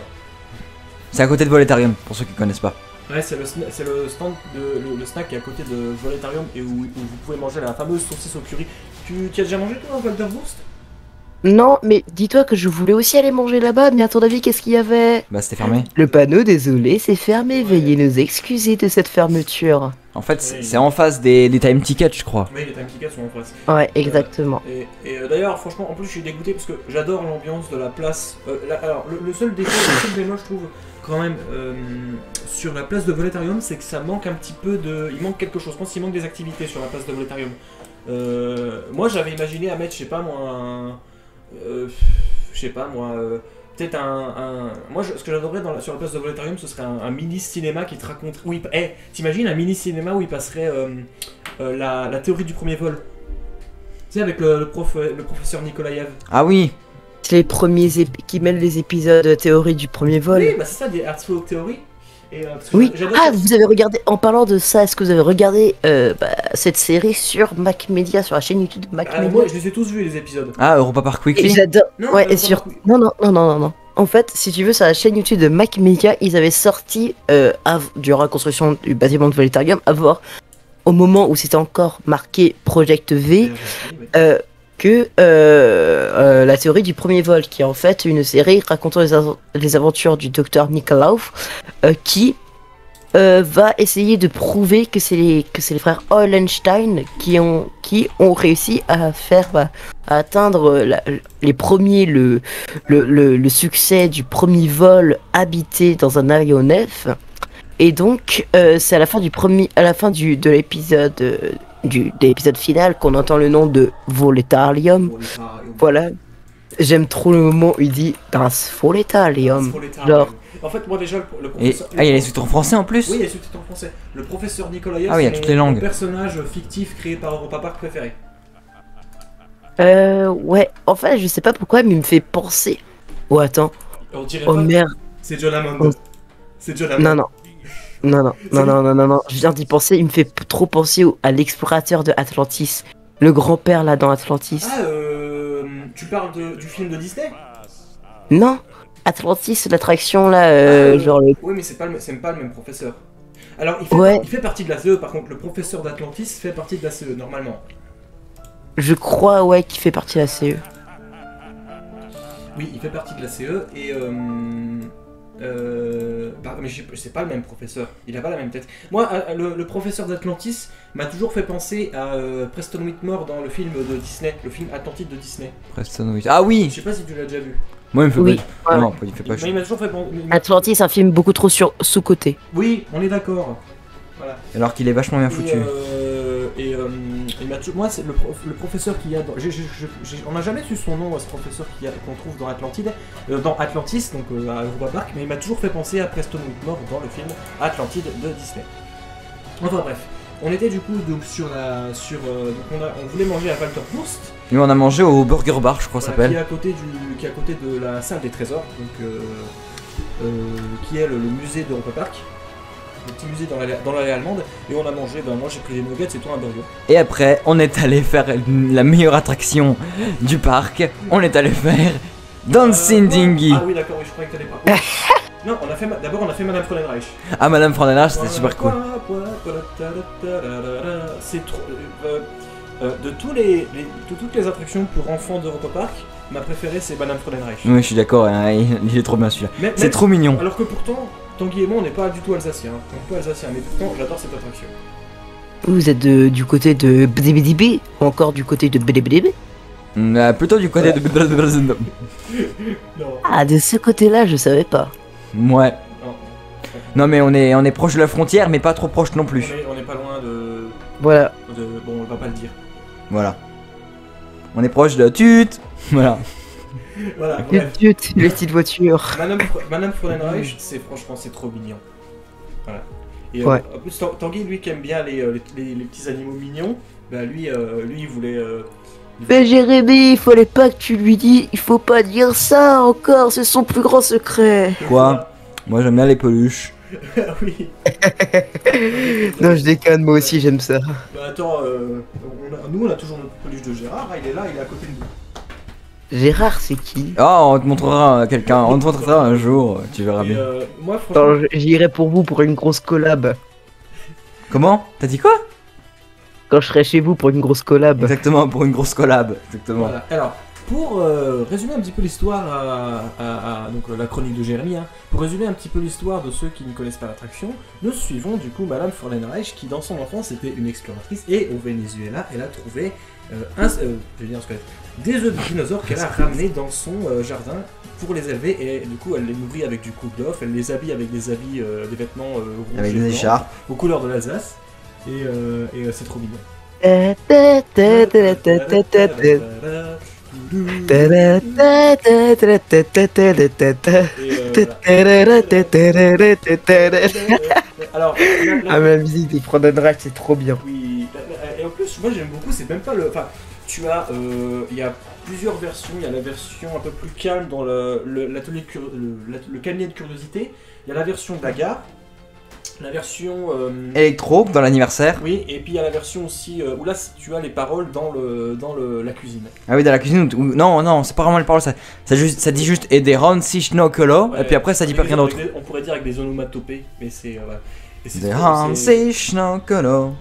C'est à côté de Voletarium, pour ceux qui connaissent pas. Ouais, c'est le stand le snack qui est à côté de Voletarium et où vous pouvez manger la fameuse saucisse au curry. Tu as déjà mangé toi à Walterwurst? Non, mais dis-toi que je voulais aussi aller manger là-bas, mais à ton avis, qu'est-ce qu'il y avait? Bah c'était fermé. Le panneau, désolé, c'est fermé. Veuillez nous excuser de cette fermeture. En fait, c'est en face des time tickets, je crois. Oui, les time tickets sont en face. Ouais, exactement. D'ailleurs, franchement, en plus, je suis dégoûté parce que j'adore l'ambiance de la place. Alors, le seul défaut, le seul bémol, je trouve, quand même, sur la place de Voletarium, c'est que ça manque un petit peu de. Il manque quelque chose. Je pense qu'il manque des activités sur la place de Voletarium. Moi, j'avais imaginé à mettre, je sais pas moi, peut-être moi, ce que j'adorerais sur la place de Voletarium, ce serait un mini cinéma qui te raconte. Oui, t'imagines un mini cinéma où il passerait la théorie du premier vol. Tu sais, avec le professeur Nikolaev. Ah oui. C'est les premiers qui mêlent les épisodes théorie du premier vol. Oui, bah c'est ça, des Herzog Theory. Parce que Oui. j'adore Ah, cette- vous avez regardé, en parlant de ça, est-ce que vous avez regardé cette série sur Mac Media, sur la chaîne YouTube de Mac Ah, Media? moi, je les ai tous vus, les épisodes. Ah, Europa Park Et Weekly. j'adore. Non, Ouais, pas et sur. beaucoup. Non. En fait, si tu veux, sur la chaîne YouTube de Mac Media, ils avaient sorti, durant la construction du bâtiment de Voletarium, au moment où c'était encore marqué Project V, la théorie du premier vol, qui est en fait une série racontant les aventures du docteur Nikolaev, qui va essayer de prouver que c'est les frères Eulenstein qui ont réussi à à atteindre les premiers le succès du premier vol habité dans un aéronef. Et donc c'est à la fin de l'épisode de l'épisode final qu'on entend le nom de Voletarium. Voilà. J'aime trop le moment où il dit Das Voletarium. Genre. En fait, moi déjà, le Et professeur. il y a les sous-titres en français en plus. Oui, il y a les sous-titres en français. Le professeur Nikolaev, Ah oui, il y a c'est toutes les langues. mon personnage fictif créé par Europa Park préféré. Ouais, en fait, je sais pas pourquoi, mais il me fait penser. Oh, attends. On dirait Oh pas. merde. C'est John Hammond. Oh. C'est John Hammond. Non. Je viens d'y penser. Il me fait trop penser à l'explorateur de Atlantis. Le grand-père là dans Atlantis. Ah, tu parles du film de Disney. Non, Atlantis, l'attraction là, genre le. Oui, mais c'est pas le même professeur. Alors, Ouais. il fait partie de la CE, par contre, le professeur d'Atlantis fait partie de la CE, normalement. Je crois, ouais, qu'il fait partie de la CE. Oui, il fait partie de la CE, et mais c'est pas le même professeur, il a pas la même tête. Moi, le professeur d'Atlantis m'a toujours fait penser à Preston Whitmore dans le film de Disney, le film Atlantide de Disney. Preston Wick. Ah Je oui. sais pas si tu l'as déjà vu. Moi il me fait Oui. pas. Ouais. Non, il fait pas. Mais il m'a toujours fait penser. Atlantis, un film beaucoup trop sous-coté. Oui, on est d'accord. Voilà. Alors qu'il est vachement bien foutu. Il m'a toujours- moi, c'est le professeur qu'il y a dans. On n'a jamais su son nom, ce professeur qu'on trouve dans Atlantide, dans Atlantis, donc à Europa Park, mais il m'a toujours fait penser à Preston Whitmore dans le film Atlantide de Disney. Enfin bref, on était du coup donc on voulait manger à Walterhurst, Nous on a mangé au Burger Bar, je crois, ça voilà, qui est s'appelle. à côté de la salle des trésors, donc qui est le musée d'Europa Park. Le petit musée dans l'allée allemande, et on a mangé, moi j'ai pris des nuggets et toi un burger. Et après, on est allé faire la meilleure attraction du parc. On est allé faire Dancing Dingy. Ah oui, d'accord, oui, je croyais que t'allais pas. Non, d'abord on a fait Madame Frauenreich. Ah, Madame Frauenreich, c'était super cool. C'est trop. De toutes les attractions pour enfants d'Europa Park, ma préférée c'est Madame Frauenreich. Oui, je suis d'accord, hein, il est trop bien celui-là. C'est Même- trop mignon. Alors que pourtant, Tanguy et moi on n'est pas du tout alsaciens. On n'est pas alsaciens, mais pourtant j'adore cette attraction. Vous êtes du côté de BDBDB ou encore du côté de BDBDB? Plutôt du côté de. Non. Ah, de ce côté-là, je savais pas. Ouais. Non. Non, mais on est proche de la frontière, mais pas trop proche non plus. On est pas loin de. Voilà. Bon, on va pas le dire. Voilà. On est proche de Tut. Voilà. Voilà, bref. Les petites voitures. Madame Frauenreich, franchement c'est trop mignon. Voilà. Et Ouais. en plus Tanguy lui qui aime bien les petits animaux mignons, bah lui il voulait Mais Jérémy, il fallait pas que tu lui dises, il faut pas dire ça encore, c'est son plus grand secret. Quoi? Moi j'aime bien les peluches. Ah oui. Non, je déconne, moi aussi j'aime ça. Bah attends, nous on a toujours notre peluche de Gérard, il est là, il est à côté de nous. Gérard, c'est qui? Oh, on te montrera quelqu'un, on te montrera un jour, tu verras Et bien. moi franchement, Attends, j'irai pour vous pour une grosse collab. Comment? T'as dit quoi? Quand je serai chez vous pour une grosse collab. Exactement, pour une grosse collab. Exactement. voilà. Alors, pour résumer un petit peu l'histoire donc la chronique de Jérémy, hein, pour résumer un petit peu l'histoire de ceux qui ne connaissent pas l'attraction, nous suivons du coup Madame Frauenreich qui dans son enfance était une exploratrice et au Venezuela elle a trouvé des œufs de dinosaures qu'elle a ramenés dans son jardin pour les élever et du coup elle les nourrit avec du cook-off, elle les habille avec des habits, des vêtements rouges Avec et des blancs, écharpes. aux couleurs de l'Alsace et c'est trop mignon. Alors, Ah, mais la musique des Frauenreich, c'est trop bien. oui, et en plus, moi j'aime beaucoup, c'est même pas le. Enfin, tu as. Il y a plusieurs versions. Il y a la version un peu plus calme dans l'atelier le cabinet de curiosité. Il y a la version de la gare. La version. Électro dans l'anniversaire. Oui, et puis il y a la version aussi où là tu as les paroles dans la cuisine. Ah oui, dans la cuisine. Non, c'est pas vraiment les paroles. Ça dit juste Ederon, Sichnokolo. Ouais, Et puis après, ça dit pas rien d'autre. On pourrait dire avec des onomatopées, mais c'est. Voilà. Et c'est Ederon, Sichnokolo.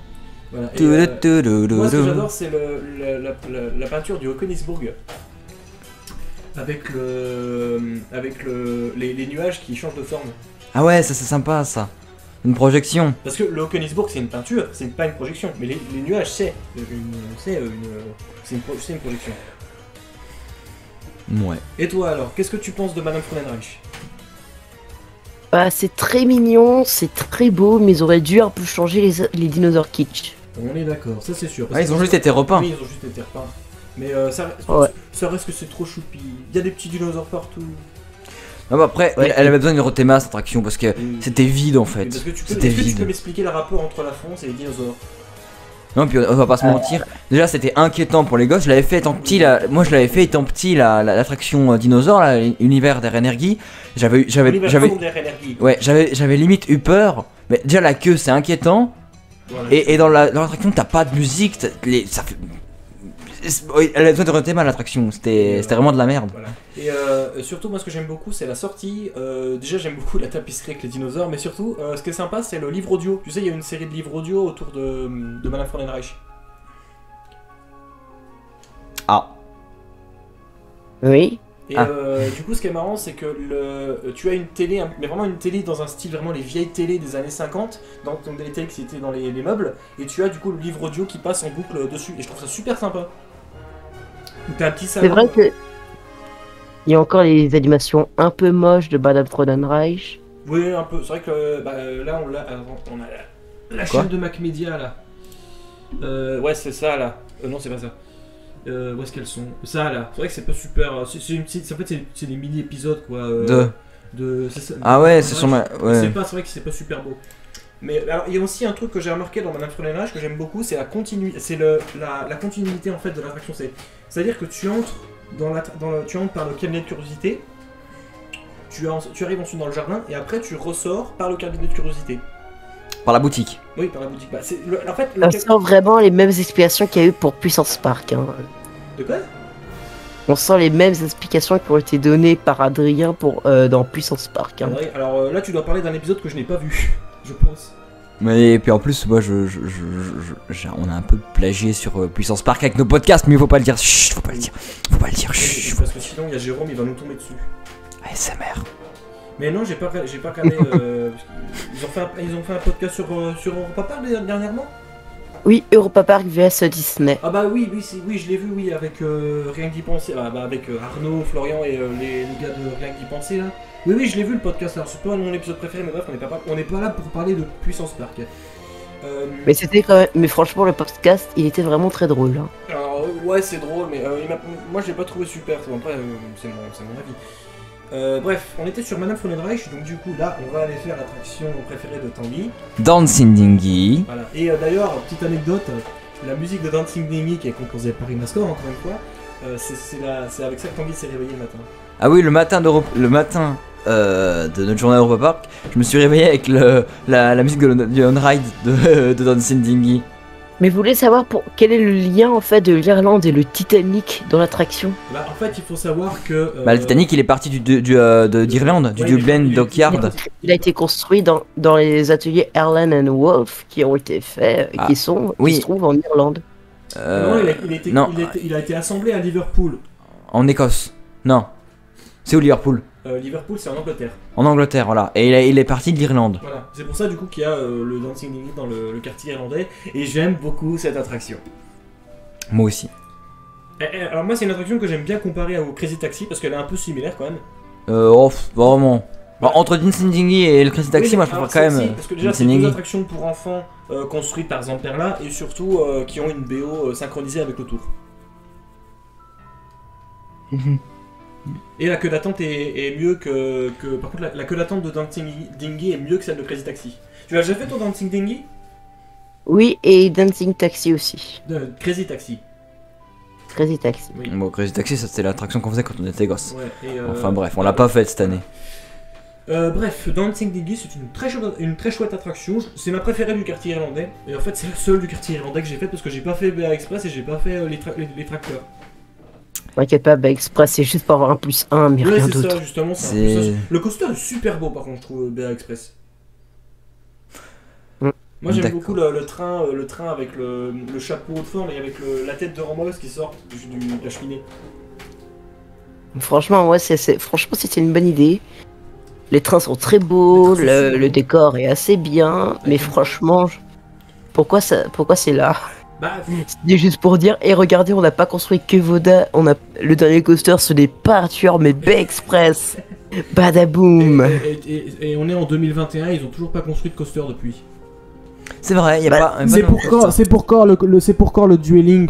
Voilà. Et, moi, ce que j'adore, c'est la peinture du Hokenisburg. Avec les nuages qui changent de forme. Ah ouais, ça c'est sympa ça. Une projection. Parce que le Hokenisburg, c'est une peinture, c'est pas une projection. Mais les nuages, c'est une projection. Ouais. Et toi alors, qu'est-ce que tu penses de Madame Frauenreich? Bah, c'est très mignon, c'est très beau, mais ils auraient dû un peu changer les dinosaures kitsch. On est d'accord, ça c'est sûr. Ah, ils ont juste été repeints. Oui, ils ont juste été repeints. Mais Ouais. ça reste que c'est trop choupi. Il y a des petits dinosaures partout. Non, bah après, Ouais. elle avait besoin d'une rethéma cette attraction parce que c'était vide en fait. Parce que tu peux, C'était est-ce que tu peux vide. m'expliquer le rapport entre la France et les dinosaures? Non, puis on va pas se mentir. Déjà, c'était inquiétant pour les gosses. Je l'avais fait étant petit. Moi, je l'avais fait étant petit l'attraction dinosaure, là, l'univers d'Air Energy. J'avais Ouais, j'avais limite eu peur. Mais déjà la queue, c'est inquiétant. Voilà. Et dans l'attraction, t'as pas de musique. Ça fait. Elle a besoin de rethéma l'attraction. C'était vraiment de la merde. Voilà. Et surtout, moi, ce que j'aime beaucoup, c'est la sortie. Déjà, j'aime beaucoup la tapisserie avec les dinosaures, mais surtout, ce qui est sympa, c'est le livre audio. Tu sais, il y a une série de livres audio autour de Madame Frauenreich. Ah. Oui. Et du coup, ce qui est marrant, c'est que tu as une télé, mais vraiment une télé dans un style vraiment les vieilles télés des années 50, donc des télés qui étaient dans les meubles, et tu as du coup le livre audio qui passe en boucle dessus, et je trouve ça super sympa. Donc t'as un petit salon. C'est vrai que. Il y a encore les animations un peu moches de Madame Frauenreich. Oui, un peu. C'est vrai que là, on a la Quoi chaîne de Macmedia là. Ouais, c'est ça là. Non, c'est pas ça. Où est-ce qu'elles sont? Ça là. C'est vrai que c'est pas super. C'est une petite. En fait, c'est des mini épisodes quoi. C'est ça. Ah ouais, c'est sur ma. C'est Ouais. vrai que c'est pas super beau. Mais alors, il y a aussi un truc que j'ai remarqué dans Madame Frauenreich que j'aime beaucoup, c'est la continuité. C'est la continuité en fait de l'attraction. C'est-à-dire que tu entres tu entres par le cabinet de curiosité. Tu arrives ensuite dans le jardin et après tu ressors par le cabinet de curiosité. Par la boutique. Oui, par la boutique. Bah, en fait, On sent vraiment les mêmes explications qu'il y a eu pour Puissance Park. Hein. De quoi? On sent les mêmes explications qui ont été données par Adrien dans Puissance Park. Hein. Alors là, tu dois parler d'un épisode que je n'ai pas vu, je pense. Mais et puis en plus, moi, on a un peu plagié sur Puissance Park avec nos podcasts, mais il faut pas le dire. Chut, faut pas le dire. Faut pas le dire. Chut. Parce que sinon, il y a Jérôme, il va nous tomber dessus. ASMR. Mais non, j'ai pas regardé. Ils ont fait un podcast sur Europa Park dernièrement. Oui, Europa Park vs Disney. Ah bah oui, je l'ai vu, oui, avec Rien que d'y penser, avec Arnaud, Florian et les gars de Rien que d'y penser là. Oui, je l'ai vu le podcast, alors c'est pas mon épisode préféré, mais bref, on n'est pas là pour parler de Puissance Park. Mais c'était quand même. Mais franchement, le podcast, il était vraiment très drôle. Hein. Alors ouais, c'est drôle, mais moi je l'ai pas trouvé super, après c'est mon avis. Bref, on était sur Madame Frauenreich, donc du coup là, on va aller faire l'attraction préférée de Tanguy. Dancing Dingy. Voilà. Et d'ailleurs, petite anecdote, la musique de Dancing Dingy qui est composée par Mascor, encore une fois, c'est avec ça que Tanguy s'est réveillé le matin. Ah oui, le matin de notre journée à Europa Park, je me suis réveillé avec la musique du on-ride de Dancing Dingy. Mais vous voulez savoir quel est le lien en fait de l'Irlande et le Titanic dans l'attraction? Bah, en fait, il faut savoir que. Bah, le Titanic, il est parti d'Irlande, du Ouais, Dublin Dockyard. Il a été construit dans les ateliers Erland and Wolf qui ont été faits, qui se trouvent en Irlande. Non, Non. il a été assemblé à Liverpool. En Écosse. Non. C'est où Liverpool? Liverpool, c'est en Angleterre. En Angleterre, voilà. Et il est parti de l'Irlande. Voilà. C'est pour ça, du coup, qu'il y a le Dancing Dingy dans le quartier irlandais. Et j'aime beaucoup cette attraction. Moi aussi. Alors, moi, c'est une attraction que j'aime bien comparer au Crazy Taxi parce qu'elle est un peu similaire quand même. Vraiment. Bah, entre Dancing Dingy et le Crazy Taxi, Oui, moi je préfère quand même. parce que déjà, c'est deux attractions pour enfants construites par Zamperla et surtout qui ont une BO synchronisée avec le tour. Et la queue d'attente est mieux que. Par contre, la queue d'attente de Dancing Dingy est mieux que celle de Crazy Taxi. Tu l'as déjà fait ton Dancing Dingy? Oui, et Dancing Taxi aussi. Crazy Taxi. Crazy Taxi. Oui. Bon, Crazy Taxi, c'était l'attraction qu'on faisait quand on était gosse. Ouais, et, Enfin bref, on l'a pas faite cette année. Bref, Dancing Dingy, c'est une très chouette attraction. C'est ma préférée du quartier irlandais. Et en fait, c'est la seule du quartier irlandais que j'ai faite parce que j'ai pas fait BA Express et j'ai pas fait les tracteurs. T'inquiète pas, BA Express, c'est juste pour avoir un +1, mais Ouais, rien c'est d'autre. ça, justement. Le coaster est super beau, par contre, je trouve, BA Express. Moi, j'aime beaucoup le train avec le chapeau de forme et avec la tête de Ramos qui sort de la cheminée. Franchement, ouais, franchement, c'était une bonne idée. Les trains sont très beaux, le décor est assez bien, mais franchement, pourquoi c'est là? Bah, c'est juste pour dire, et regardez, on n'a pas construit que Voda, le dernier coaster, ce n'est pas Arthur, mais BA Express. Badaboum. Et on est en 2021, ils ont toujours pas construit de coaster depuis. C'est vrai, il y a pas. C'est pour quand le dueling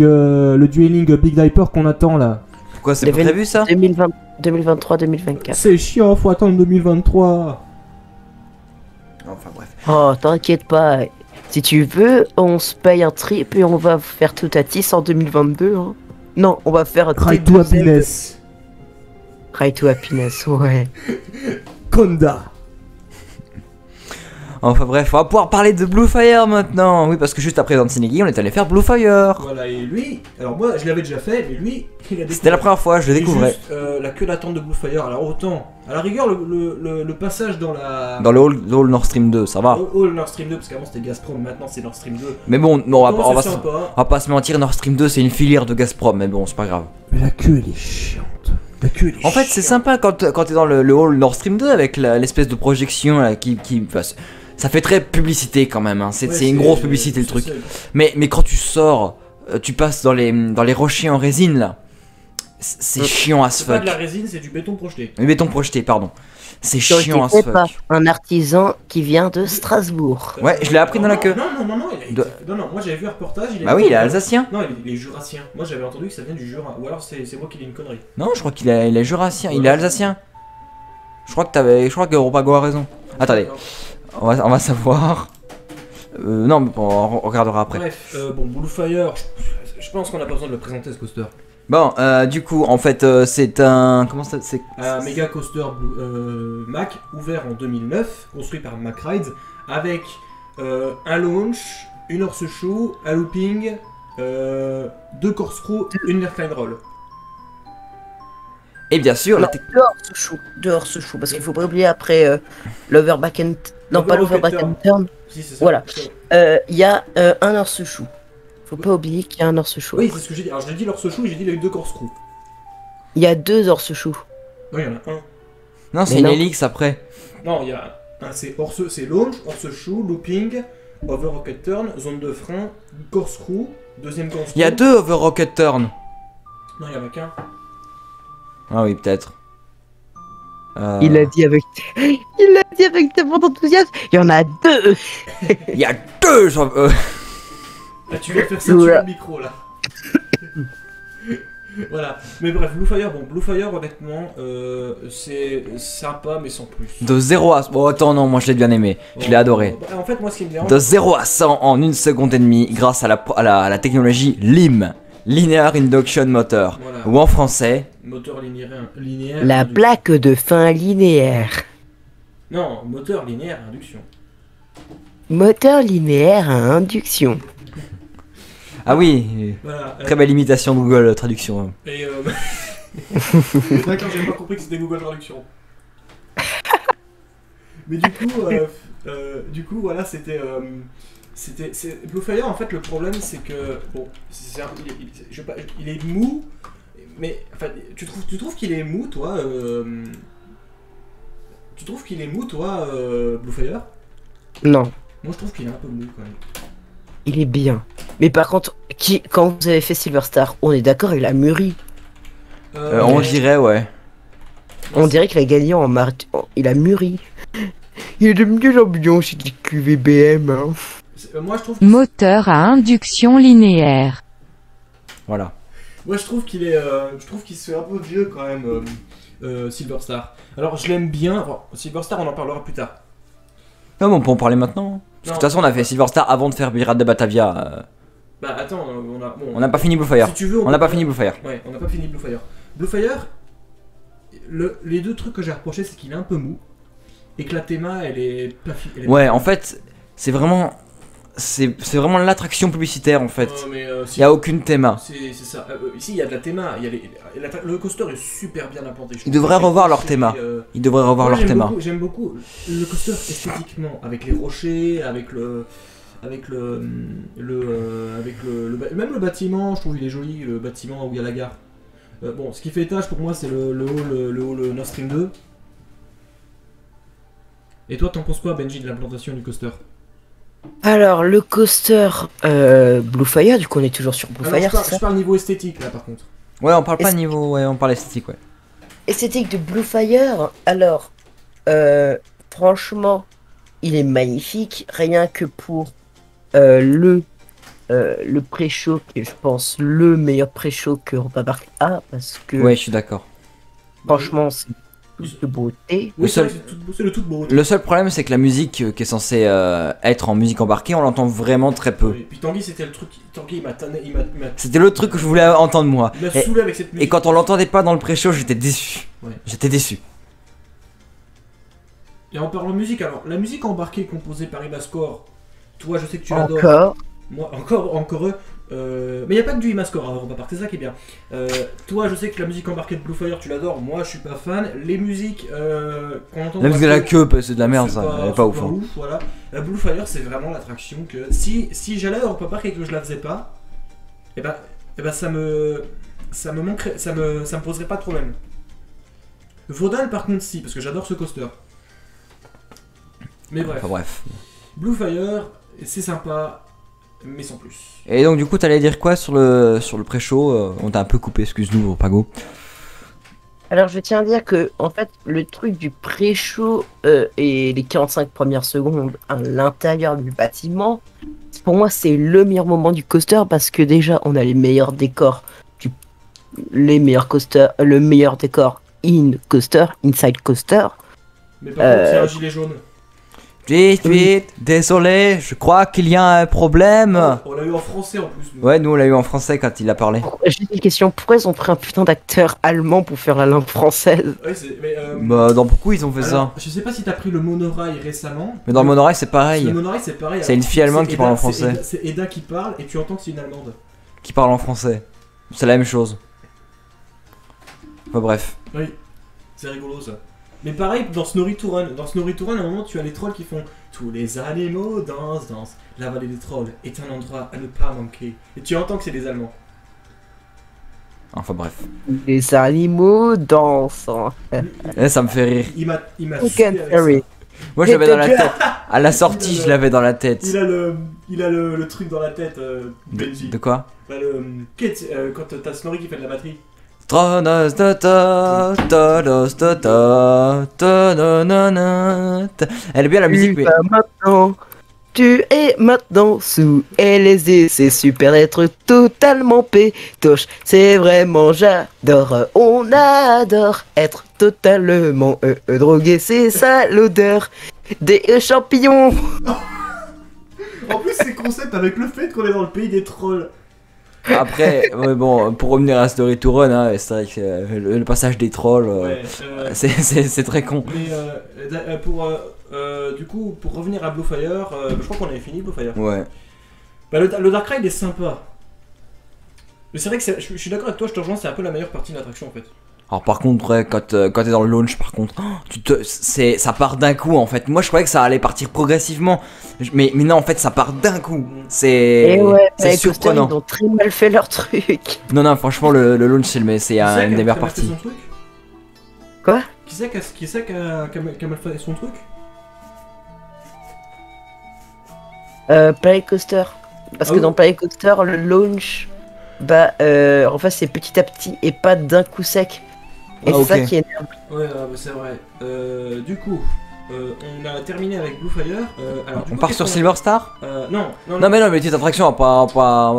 Big Diaper qu'on attend là? Pourquoi c'est pas prévu ça? 2023-2024. C'est chiant, faut attendre 2023. Enfin bref. Oh, t'inquiète pas. Si tu veux, on se paye un trip et on va faire tout à Tis en 2022. Hein. Non, on va faire un Ride to Happiness. Ride to Happiness, ouais. Conda. Enfin bref, on va pouvoir parler de Blue Fire maintenant. Oui, parce que juste après Dancing Dingy, on est allé faire Blue Fire. Voilà, et lui, alors moi je l'avais déjà fait, mais lui, il a découvert. C'était la première fois, je le découvrais. Juste, la queue d'attente de Blue Fire, alors autant, à la rigueur, le passage dans la. Dans le hall Nord Stream 2, ça va. Hall Nord Stream 2, parce qu'avant c'était Gazprom, maintenant c'est Nord Stream 2. Mais bon, non, on va pas se mentir, Nord Stream 2 c'est une filière de Gazprom, mais bon, c'est pas grave. Mais la queue elle est chiante. En fait, c'est sympa quand t'es dans le hall Nord Stream 2 avec l'espèce de projection là, ça fait très publicité quand même, hein. C'est une grosse publicité le truc. Mais quand tu sors, tu passes dans les rochers en résine là. C'est chiant as fuck. C'est pas de la résine, c'est du béton projeté. Du béton projeté, pardon. C'est chiant as fuck. Pas un artisan qui vient de Strasbourg. Ouais, je l'ai appris dans la queue. Non, moi j'avais vu un reportage. Bah oui, il est alsacien. Non, il est jurassien. Moi j'avais entendu que ça vient du Jura. Ou alors c'est moi qui dis une connerie. Non, je crois qu'il est jurassien, il est alsacien. Je crois que Europago a raison. Attendez. On va savoir. Non, mais on regardera après. Bref, bon, Blue Fire, je pense qu'on n'a pas besoin de le présenter ce coaster. Bon, du coup, en fait, c'est un. Comment ça c'est un méga coaster Mack, ouvert en 2009, construit par Mack Rides, avec un launch, une horse-show, un looping, deux corkscrews, une airplane roll. Et bien sûr, dehors ce chou, parce qu'il faut pas oublier après l'overback and... Non, pas l'overback and turn. Si, c'est ça. Voilà. Il y a un horse-chou. Faut pas oublier qu'il y a un horse-chou. Oui, c'est ce que j'ai dit. Alors, j'ai dit l'horse-chou et j'ai dit il y a eu deux corkscrews. Il y a deux horse-choux. Non, il y en a un. Non, c'est une Helix après. Non, il y a un, c'est launch, horse-shoe, looping, over rocket turn, zone de frein, corkscrew, deuxième corkscrew. Il y a deux over rocket turn. Non, il y en a qu'un. Ah oui, peut-être. Il l'a dit avec tellement d'enthousiasme. Il y en a deux. Il y a deux. Ah, tu viens de faire ça sur le micro là. Voilà. Mais bref, Blue Fire, honnêtement, c'est sympa, mais sans plus. De 0 à... Bon, attends, non, moi je l'ai bien aimé. Je l'ai adoré. En fait, moi, ce qui me dérange... De 0 à 100 en 1 seconde et demie grâce à la technologie LIM. Linear Induction Motor. Voilà. Ou en français... Moteur linéaire. La plaque de fin linéaire. Non, moteur linéaire induction. Moteur linéaire à induction. Ah oui, voilà, très belle imitation de Google Traduction. Et d'accord, j'ai pas compris que c'était Google Traduction. Mais du coup, voilà, c'était Blue Fire. En fait, le problème, c'est que bon, il est mou, Mais enfin, tu trouves qu'il est mou, toi Tu trouves qu'il est mou, toi, Bluefire? Non, Moi, je trouve qu'il est un peu mou quand même. il est bien. Mais par contre, quand vous avez fait Silver Star, on est d'accord, il a mûri. On dirait, ouais. On dirait qu'il a gagné il a mûri. Il est de mieux en mieux, c'est du QVBM. Hein. Moi, je trouve. Moteur à induction linéaire. Voilà. Moi, je trouve qu'il est. Je trouve qu'il se fait un peu vieux quand même, Silver Star. Alors, je l'aime bien. Bon, Silver Star, on en parlera plus tard. Non, mais on peut en parler maintenant. Parce que de toute façon, on a fait Silver Star avant de faire Pirates de Batavia. Bah, attends, On n'a pas fini Bluefire. Si tu veux, On n'a pas fini Bluefire. Ouais, on n'a pas fini Bluefire. Bluefire, les deux trucs que j'ai reproché, c'est qu'il est un peu mou. Et que la théma, elle est pas Ouais, en fait, c'est vraiment. C'est vraiment l'attraction publicitaire en fait. Il y a aucune théma. C'est ça. Ici, il y a de la théma. Le coaster est super bien implanté. Ils devraient revoir leur théma. Ils devraient revoir leur théma. J'aime beaucoup le coaster esthétiquement, avec les rochers, même le bâtiment. Je trouve il est joli, le bâtiment où il y a la gare. Bon, ce qui fait étage pour moi, c'est le hall Nord Stream 2. Et toi, t'en penses quoi, Benji, de l'implantation du coaster? Alors, le coaster Bluefire, du coup, on est toujours sur Bluefire, c'est ça? Je parle niveau esthétique, là, par contre. Ouais, on parle pas niveau. Ouais, on parle esthétique, ouais. Esthétique de Bluefire, alors, franchement, il est magnifique, rien que pour le pré-show, qui est, je pense, le meilleur pré-show que Europa Park a, parce que, Ouais, je suis d'accord. franchement, c'est plus de beauté. Oui, c'est le tout beau. Le seul problème, c'est que la musique qui est censée être en musique embarquée, on l'entend vraiment très peu. Oui, puis Tanguy, c'était le truc. Tanguy, il m'a tanné. C'était l'autre truc que je voulais entendre moi. Il m'a saoulé avec cette musique. Et quand on l'entendait pas dans le pré-show, j'étais déçu. Ouais. J'étais déçu. Et en parlant de musique, alors, la musique embarquée composée par Imascore, toi, je sais que tu l'adores. Encore. Moi, encore eux. Mais il n'y a pas que du Imascore à Europa Park, c'est ça qui est bien. Toi, je sais que la musique embarquée de Bluefire, tu l'adores. Moi, je suis pas fan. Les musiques qu'on entend. La musique de la queue, c'est de la merde ça. Elle est pas ouf. Hein. Voilà. La Bluefire, c'est vraiment l'attraction que si j'allais à Europa Park et que je la faisais pas, et ben ça me manquerait, ça me poserait pas de problème. Vaudal, par contre, si, parce que j'adore ce coaster. Mais bref. Enfin bref. Bluefire, c'est sympa, mais sans plus. Et donc du coup, t'allais dire quoi sur le pré-show? On t'a un peu coupé, excuse-nous, Pago. Alors, je tiens à dire que, en fait, le truc du pré-show et les 45 premières secondes à l'intérieur du bâtiment, pour moi, c'est le meilleur moment du coaster parce que déjà, on a les meilleurs décors, les meilleurs coasters, le meilleur décor inside coaster. Mais par contre, c'est un gilet jaune. Vite, désolé, je crois qu'il y a un problème. On l'a eu en français en plus. Nous. Ouais, nous on l'a eu en français quand il a parlé. J'ai une question, pourquoi ils ont pris un putain d'acteur allemand pour faire la langue française? Ouais, Bah, dans beaucoup ils ont fait alors, ça. je sais pas si t'as pris le monorail récemment. Mais dans le monorail c'est pareil. Le monorail c'est pareil. C'est une fille allemande qui parle en français. C'est Eda qui parle et tu entends que c'est une allemande. Qui parle en français. C'est la même chose. Enfin bref. Oui, c'est rigolo ça. Mais pareil dans Snorri Touran. Dans Snorri Touran, à un moment, tu as les trolls qui font tous les animaux dansent. La vallée des trolls est un endroit à ne pas manquer. Et tu entends que c'est des Allemands. Enfin bref. Les animaux dansent. Ça me fait rire. Il m'a Okay, saoulé avec ça. sorry. Moi je l'avais dans la tête. À la sortie, je l'avais dans la tête. Il a le truc dans la tête, Benji. De quoi? Bah, quand t'as Snorri qui fait de la batterie. Elle est bien la musique, mais. Tu es maintenant sous LSD, c'est super d'être totalement pétoche, c'est vraiment j'adore, on adore être totalement drogué, c'est ça l'odeur des champignons. En plus c'est concept avec le fait qu'on est dans le pays des trolls. Après, ouais, bon, pour revenir à Story to Run, hein, c'est vrai que le passage des trolls, Ouais, c'est très con. mais du coup, pour revenir à Bluefire, je crois qu'on avait fini Bluefire. Ouais. Bah, le Dark Ride est sympa. Mais c'est vrai que je suis d'accord avec toi, je te rejoins, c'est un peu la meilleure partie de l'attraction en fait. Alors par contre, ouais, quand t'es dans le launch, par contre, ça part d'un coup en fait. Moi je croyais que ça allait partir progressivement, mais non en fait ça part d'un coup. Et ouais, c'est les coasters, surprenant. ils ont très mal fait leur truc. Non franchement le launch c'est Qui c'est une des qui a meilleures mal fait parties. son truc Quoi? Qui c'est qui a mal fait son truc? Planet Coaster. Parce Ah que oui. dans Planet Coaster, le launch, bah, en fait, c'est petit à petit et pas d'un coup sec. Et Ah, c'est ça ok. qui énerve. Ouais, c'est vrai. Du coup, on a terminé avec Blue Fire. Alors, du On coup, part qu'est-ce sur qu'on a- Silver Star? Non. Non mais petites attractions, on va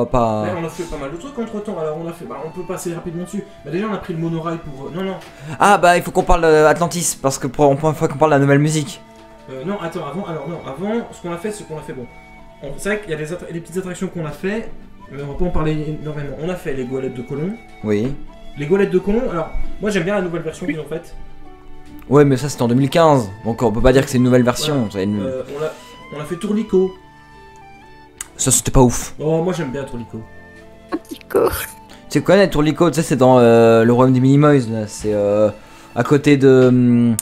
pas. Ouais, on a fait pas mal de trucs entre temps. Alors, on peut passer rapidement dessus. Bah, déjà, on a pris le monorail pour. Non. Ah bah il faut qu'on parle d'Atlantis parce que pour une fois qu'on parle de la nouvelle musique. Non, attends, avant, ce qu'on a fait, bon. C'est vrai qu'il y a les petites attractions qu'on a fait, mais on va pas en parler énormément. On a fait les goélettes de colon. Oui. Les goélettes de colon, alors, moi j'aime bien la nouvelle version qu'ils ont faite. Ouais mais ça c'était en 2015, donc on peut pas dire que c'est une nouvelle version. Voilà. c'est une- On a fait Tourlico. Ça c'était pas ouf. Oh, moi j'aime bien Tourlico. Tu connais Tourlico, tu sais c'est dans le royaume des Minimoys là, c'est à côté de...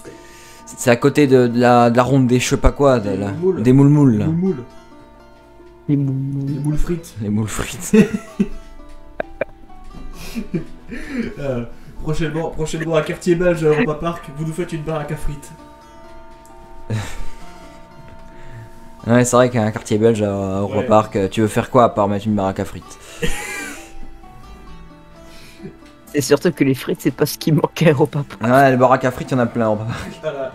C'est à côté de la ronde des je sais pas quoi, Des là. moules. Des moules là. Les moules frites. Les moules frites. Prochainement à Quartier Belge à Europa Park, vous nous faites une baraque à frites. Ouais c'est vrai qu'un quartier belge à Europa Ouais. Park, tu veux faire quoi à part mettre une baraque à frites? C'est surtout que les frites, c'est pas ce qui manque à Europa Park. Ouais les baraques à frites y'en a plein à Europa Park. Voilà,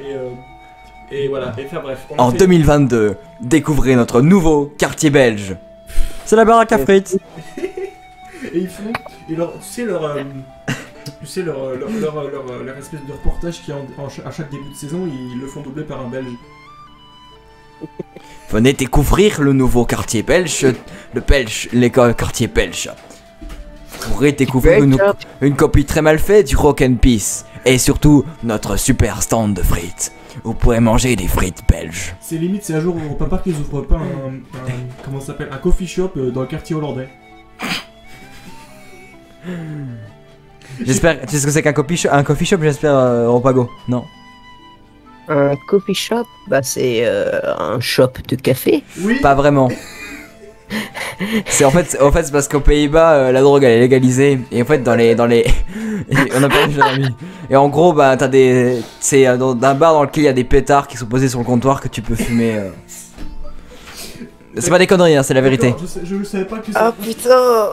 et voilà, et enfin bref. On a En fait- 2022, découvrez notre nouveau quartier belge. C'est la baraque à frites. Et ils font. Et leur, tu sais, leur espèce de reportage qui à chaque début de saison, ils le font doubler par un Belge. Venez découvrir le nouveau quartier belge, quartier belge. Vous pourrez découvrir une copie très mal faite du Rock and Peace. Et surtout, notre super stand de frites. Vous pourrez manger des frites belges. C'est limite, c'est un jour où Europa Park ils ouvrent pas comment ça s'appelle, un coffee shop dans le quartier hollandais. J'espère, tu sais ce que c'est qu'un coffee shop? Un coffee shop, j'espère, Ropago. Non. Un coffee shop, bah, c'est un shop de café. Oui. Pas vraiment. C'est en fait c'est parce qu'aux Pays-Bas la drogue elle est légalisée et en fait dans les on a perdu Jérémy. Et en gros bah t'as c'est dans un bar dans lequel il y a des pétards qui sont posés sur le comptoir que tu peux fumer. C'est pas des conneries hein, c'est la vérité. D'accord, je savais pas que Ah ça. putain!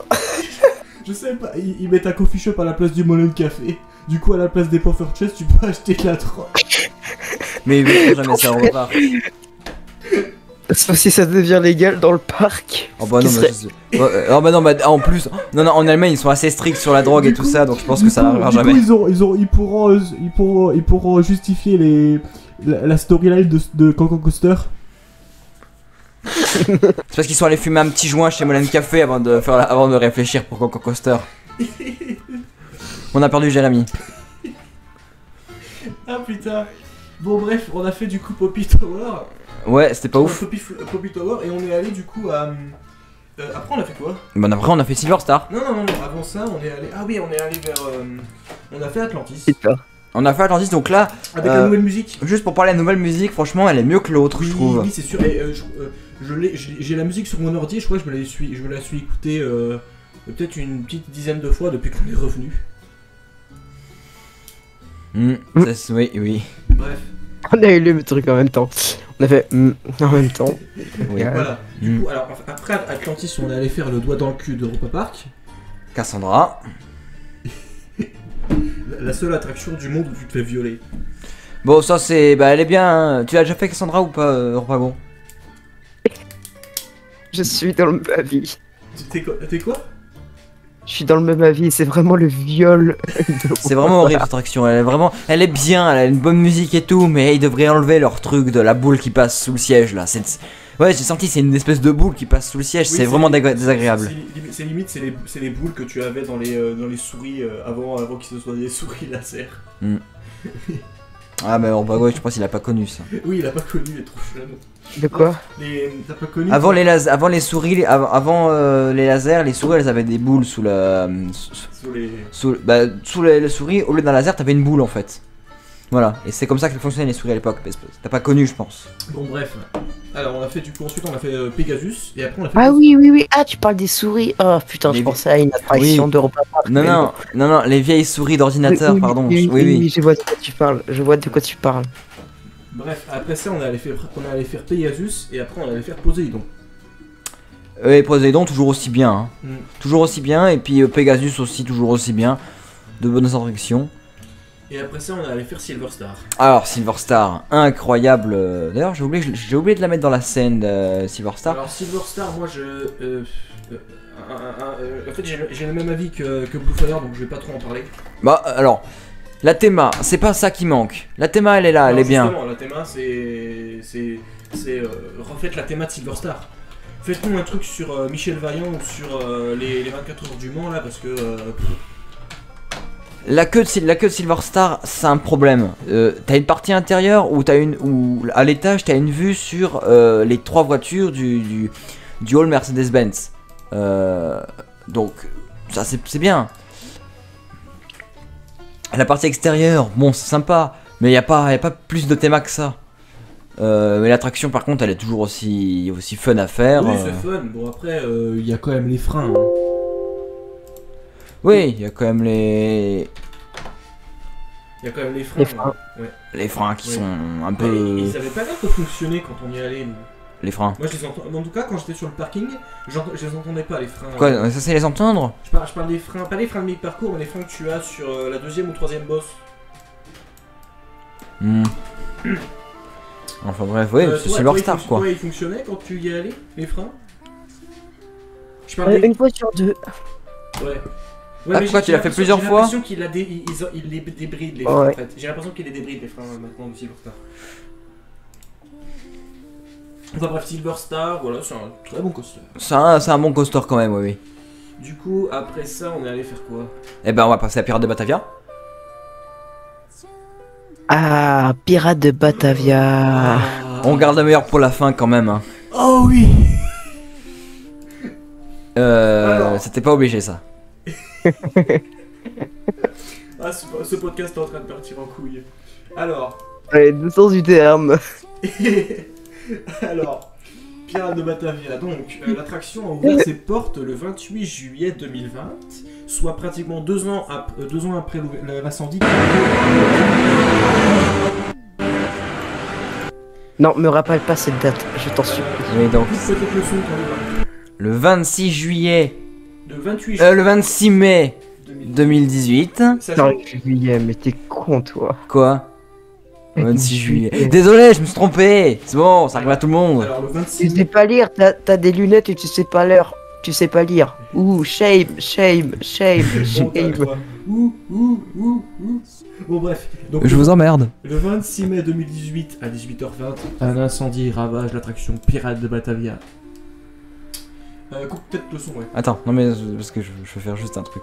Je savais pas. Ils mettent un coffee shop à la place du Molen Café. Du coup à la place des Pufferchest tu peux acheter de la drogue. Mais oui, jamais ça on repart. Sauf si ça devient légal dans le parc. Oh bah Qui non, serait- oh bah non, bah en plus, non en Allemagne ils sont assez stricts sur la drogue et tout ça, donc je pense que ça n'arrivera jamais. Ils pourront justifier la storyline de Coco Coaster. C'est parce qu'ils sont allés fumer un petit joint chez Molen Café avant de réfléchir pour Coco Coaster. On a perdu Jérémy. Ah putain. Bon bref, on a fait du coup Poppy Tower. Ouais, c'était pas ouf. Poppy Tower et on est allé du coup à... après on a fait quoi? Bon après on a fait Silver Star. Non, avant ça on est allé... Ah oui, on est allé vers... On a fait Atlantis. Putain. On a fait Atlantis donc là, Avec la nouvelle musique. juste pour parler de la nouvelle musique, franchement elle est mieux que l'autre je trouve. Oui, c'est sûr. Et, j'ai la musique sur mon ordi et je crois que je me la suis écoutée peut-être une petite dizaine de fois depuis qu'on est revenu. Oui. Bref. On a eu le truc en même temps. On a fait en même temps. Oui. Voilà. Du coup, alors après Atlantis, on est allé faire le doigt dans le cul d'Europa Park. Cassandra. La seule attraction du monde où tu te fais violer. Bon ça c'est... Bah elle est bien, hein. Tu l'as déjà fait Cassandra ou pas Ropagon? Je suis dans le même avis. T'es quoi? Je suis dans le même avis, c'est vraiment le viol. C'est vraiment horrible cette attraction, elle est bien, elle a une bonne musique et tout, mais ils devraient enlever leur truc de la boule qui passe sous le siège là. Ouais j'ai senti c'est une espèce de boule qui passe sous le siège, Oui, c'est vraiment désagréable. C'est limite, c'est les boules que tu avais dans les souris avant qu'ils se soient des souris laser. Ah mais Orpago, je pense qu'il a pas connu ça. Oui, il a pas connu, il est trop jeune. De quoi? T'as pas connu Avant les souris, avant les lasers, les souris elles avaient des boules sous la... Sous les... sous les souris, au lieu d'un laser t'avais une boule en fait. Voilà, et c'est comme ça que fonctionnaient les souris à l'époque. T'as pas connu je pense. Bon bref. Alors on a fait du coup ensuite on a fait Pegasus et après on a fait... Ah oui. Ah, tu parles des souris. Oh putain, je pensais à une attraction Oui. d'Europa Park. Non, les vieilles souris d'ordinateur, pardon. Oui, je vois de quoi tu parles. Je vois de quoi tu parles. Bref, après ça on allait faire Pegasus et après on allait faire Poséidon. Et Poséidon toujours aussi bien, hein. Mm. Toujours aussi bien, et puis Pegasus aussi toujours aussi bien. De bonnes attractions. Et après ça on allait faire Silver Star. Alors Silver Star, incroyable. D'ailleurs j'ai oublié de la mettre dans la scène Silver Star. Alors Silver Star, moi en fait j'ai le même avis que Blue Fire donc je vais pas trop en parler. Bah alors, la théma, c'est pas ça qui manque. La théma elle est là, elle est bien. Justement, la théma c'est refaites la théma de Silver Star. Faites-nous un truc sur Michel Vaillant ou sur les 24 heures du Mans là parce que... La queue de Silver Star, c'est un problème. T'as une partie intérieure où à l'étage t'as une vue sur les 3 voitures du hall Mercedes-Benz. Donc ça c'est bien. La partie extérieure, bon c'est sympa, mais y a pas plus de théma que ça. Mais l'attraction par contre elle est toujours aussi fun à faire. Oui c'est fun, bon après il y a quand même les freins. Hein. Oui, il y a quand même les... Il y a quand même les freins. Les freins. Ouais. Les freins qui sont un Ouais, peu... ils avaient pas l'air de fonctionner quand on y allait. Nous. Les freins. Moi je les entends. En tout cas quand j'étais sur le parking, je les entendais pas les freins. Quoi, ça c'est les entendre? Je parle des freins, pas les freins de mi-parcours, mais les freins que tu as sur la 2ème ou 3ème boss. Enfin bref, oui, c'est Silver Star quoi. Toi, ils fonctionnaient quand tu y allais, les freins? Je parle des... Une fois sur deux. Ouais. Ah, pourquoi tu l'as fait plusieurs fois? J'ai l'impression qu'il les débrident les freins en fait. J'ai l'impression qu'il les débrident les freins maintenant du Silver Star. Enfin bref, Silver Star, voilà, c'est un très bon coaster. C'est un bon coaster quand même, oui. Du coup, après ça, on est allé faire quoi? Eh ben on va passer à Pirates de Batavia. Ah, Pirates de Batavia. On garde le meilleur pour la fin quand même. Hein. Oh oui. C'était pas obligé ça. Ah, ce podcast est en train de partir en couille. Alors... Ouais, le sens du terme. Alors, Pirates de Batavia, donc l'attraction a ouvert ses portes le 28 juillet 2020, soit pratiquement 2 ans après l'incendie. Non, me rappelle pas cette date, je t'en supplie. Oui, donc Peut-être le son quand même. le 26 juillet, Le 26 mai 2018. Putain, juillet, mais t'es con toi. Quoi? 26 juillet. Désolé, je me suis trompé. C'est bon, ça arrive à tout le monde. Alors le Tu 26 sais mai... pas lire, t'as des lunettes et tu sais pas l'heure. Tu sais pas lire. Ouh, shame. Bon, toi. Ouh. Bon bref, donc Je vous emmerde. le 26 mai 2018 à 18h20, un incendie ravage l'attraction Pirates de Batavia. Coupe peut-être le son, ouais. Attends, non mais parce que je veux faire juste un truc.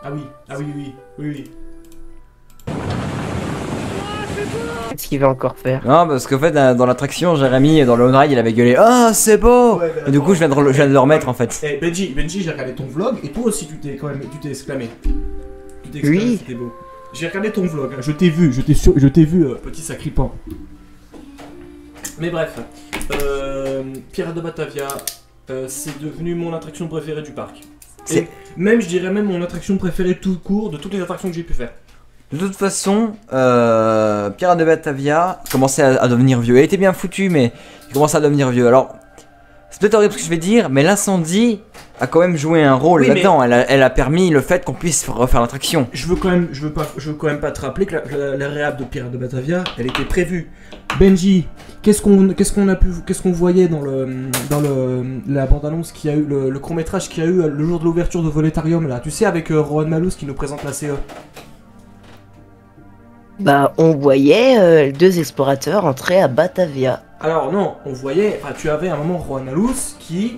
Ah oui. Qu'est-ce qu'il va encore faire? Non, parce qu'en fait, dans l'attraction, Jérémy, dans le on-ride, il avait gueulé ah c'est beau. Ouais, Et du coup, je viens de le remettre en fait. Eh Benji, j'ai regardé ton vlog et toi aussi tu t'es exclamé. Tu t'es exclamé, Oui. c'était beau. J'ai regardé ton vlog, hein, je t'ai vu, petit sacripant. Mais bref, Pirates de Batavia, c'est devenu mon attraction préférée du parc. Et même, je dirais même mon attraction préférée tout court de toutes les attractions que j'ai pu faire. De toute façon, Pirates de Batavia commençait à devenir vieux. Il était bien foutu, mais il commençait à devenir vieux. Alors, c'est peut-être horrible ce que je vais dire, mais l'incendie a quand même joué un rôle Oui, là-dedans. Elle a permis le fait qu'on puisse refaire l'attraction. Je veux quand même pas te rappeler que la réhab de Pirates de Batavia, elle était prévue. Benji, qu'est-ce qu'on voyait dans la bande-annonce qui a eu le court-métrage qu'il y a eu le jour de l'ouverture de Voletarium là, tu sais avec Rohan Malous qui nous présente la CE. Bah, on voyait 2 explorateurs entrer à Batavia. Alors non, on voyait, enfin tu avais à un moment Rohan Malous qui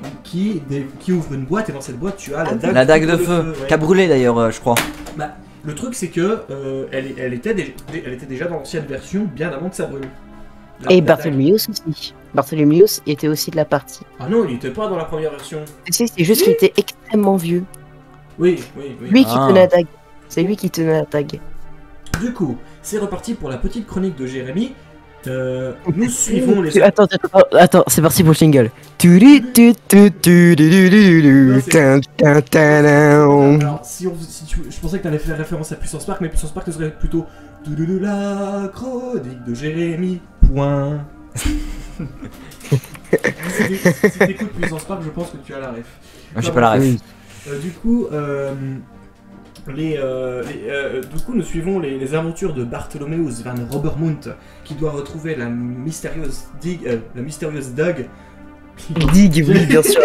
ouvre une boîte et dans cette boîte tu as la dague La dague de feu, ouais. qui a brûlé d'ailleurs, je crois. Bah, Le truc, c'est que elle était déjà dans l'ancienne version bien avant que ça brûle. Et Bartholomeus aussi. Bartholomeus était aussi de la partie. Ah non, il était pas dans la première version. C'est juste qu'il était extrêmement vieux. Oui. Lui qui Ah. tenait la dague. C'est lui qui tenait la dague. Du coup, c'est reparti pour la petite chronique de Jérémy. Nous suivons les... Attends, c'est parti pour le jingle. Alors, je pensais que t'allais faire référence à Puissance Park, mais Puissance Park serait plutôt la chronique de Jérémy. Point. Si t'écoutes Puissance Park, je pense que tu as la ref. Moi, j'ai pas la ref. Du coup, nous suivons les aventures de Bartholomeus van Robermund, qui doit retrouver la mystérieuse dague. Dig, oui, bien sûr.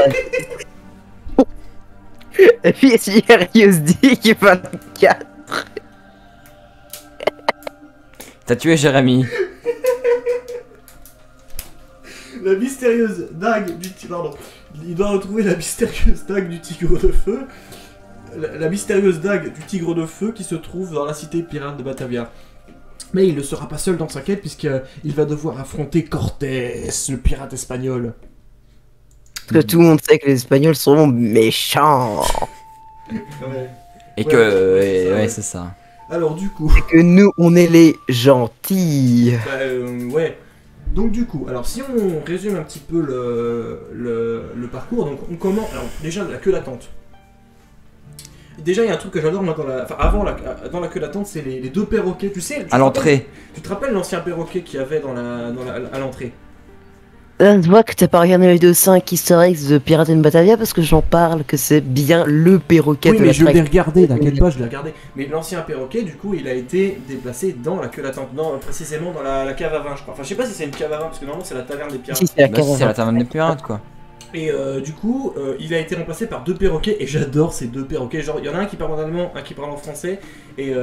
Et puis, Sirius Dig 24. T'as tué Jérémy. La mystérieuse dague du pardon. Il doit retrouver la mystérieuse dague du tigre de feu. La mystérieuse dague du tigre de feu qui se trouve dans la cité pirate de Batavia. Mais il ne sera pas seul dans sa quête puisqu'il va devoir affronter Cortés, le pirate espagnol. Parce que tout le monde sait que les Espagnols sont méchants. Ouais. Et Ouais, que. c'est ça, ouais. C'est ça. Alors du coup... Et que nous, on est les gentils. Ouais. Donc du coup, alors si on résume un petit peu le parcours, donc on commence... Alors déjà, la queue d'attente. Déjà, il y a un truc que j'adore moi dans la queue d'attente, c'est les deux perroquets, tu sais... À l'entrée. Tu te rappelles l'ancien perroquet qu'il y avait à l'entrée? Je vois que t'as pas regardé la vidéo 5 Easter eggs de Pirates in Batavia parce que j'en parle que c'est bien le perroquet Oui, de mais la je l'ai track. regardé, t'inquiète pas, Je l'ai regardé. Mais l'ancien perroquet, du coup, il a été déplacé dans la queue d'attente. Non, précisément dans la cave à vin, je crois. Enfin, je sais pas si c'est une cave à vin, parce que normalement, c'est la taverne des pirates. Si, c'est la Bah, si, c'est la caravane. taverne des pirates, quoi. Et du coup, il a été remplacé par deux perroquets, et j'adore ces deux perroquets. Genre, il y en a un qui parle en allemand, un qui parle en français, et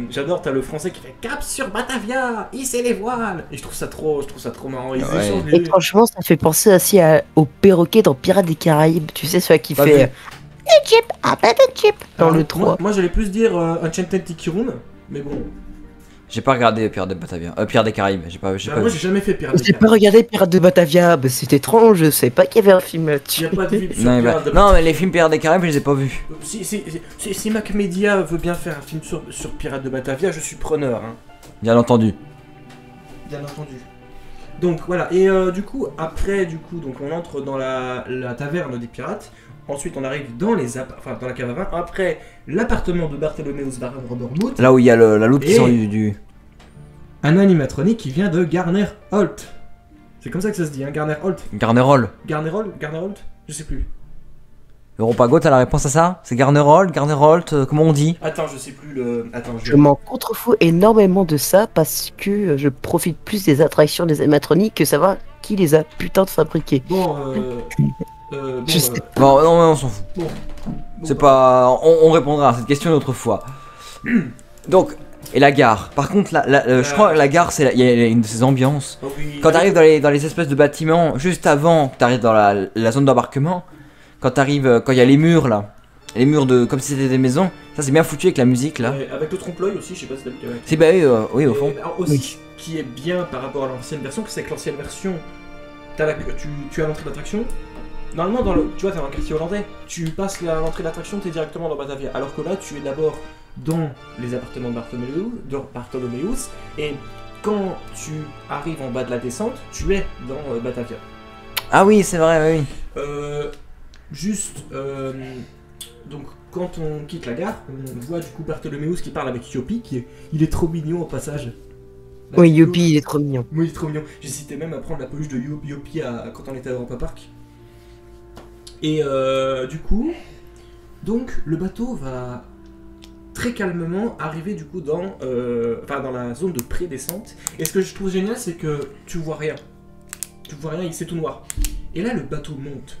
j'adore, t'as le français qui fait Cap sur Batavia, hissez les voiles. Et je trouve ça trop marrant. Ils Ouais. échangent les Et franchement, ça fait penser aussi au perroquet dans Pirates des Caraïbes. Tu sais, celui qui Pas fait. vu. Chip, appelle chip dans Alors, le 3. Moi, j'allais plus dire Enchanted Tiki Room, mais bon. J'ai pas regardé Pirates de Batavia. Pirates des Caraïbes. J'ai pas Bah, vu. moi, j'ai jamais fait Pirates des J'ai pas Caraïbes. regardé Pirates de Batavia, bah, c'est étrange, je sais pas qu'il y avait un film Il là-dessus. y a pas de film sur Non, Pirates de non, mais les films Pirates des Caraïbes, je les ai pas vus. Si Mac Media veut bien faire un film sur Pirates de Batavia, je suis preneur, hein. Bien entendu. Bien entendu. Donc voilà, et du coup, après, donc on entre dans la taverne des pirates. Ensuite, on arrive dans dans la cave à vin. Après, l'appartement de Bartholomeus Baron Robermouth. Là où il y a la loupe qui Et- sort du. Un animatronique qui vient de Garner Holt. C'est comme ça que ça se dit, hein, Garner Holt. Garnerol. Garner Holt. Je sais plus. Europago, t'as la réponse à ça? C'est Garnerol, Garnerolt, comment on dit? Attends, je sais plus le... Attends, Je m'en contrefous énormément de ça parce que je profite plus des attractions des animatroniques que savoir qui les a putain de fabriqués. Bon, Je sais Bon, non, mais on s'en fout. bon, C'est bah, pas. On répondra à cette question une autre fois. Donc, et la gare. Par contre, je crois que la gare, il y a une de ces ambiances. oh oui, Quand t'arrives dans les espèces de bâtiments, juste avant que t'arrives dans la zone d'embarquement, quand il y a les murs là, les murs comme si c'était des maisons, ça c'est bien foutu avec la musique là. ouais, avec le trompe-l'œil aussi, je sais pas si t'as vu avec. C'est bah oui, au fond. Et, alors, aussi, ce qui est bien par rapport à l'ancienne version, c'est que l'ancienne version, tu as l'entrée d'attraction. Normalement, tu vois, t'es dans un quartier hollandais, tu passes l'entrée d'attraction, t'es directement dans Batavia. Alors que là, tu es d'abord dans les appartements de Bartholomeus, et quand tu arrives en bas de la descente, tu es dans Batavia. Ah oui, c'est vrai, oui. Donc, quand on quitte la gare, on voit du coup Bartholomeus qui parle avec Yopi, il est trop mignon au passage. Oui, Yopi, il est trop mignon. Oui, il est trop mignon. J'hésitais même à prendre la peluche de Yopi quand on était à Europa Park. Et du coup, donc le bateau va très calmement arriver du coup dans la zone de pré-descente. Et ce que je trouve génial, c'est que tu vois rien. Tu vois rien, c'est tout noir. Et là, le bateau monte.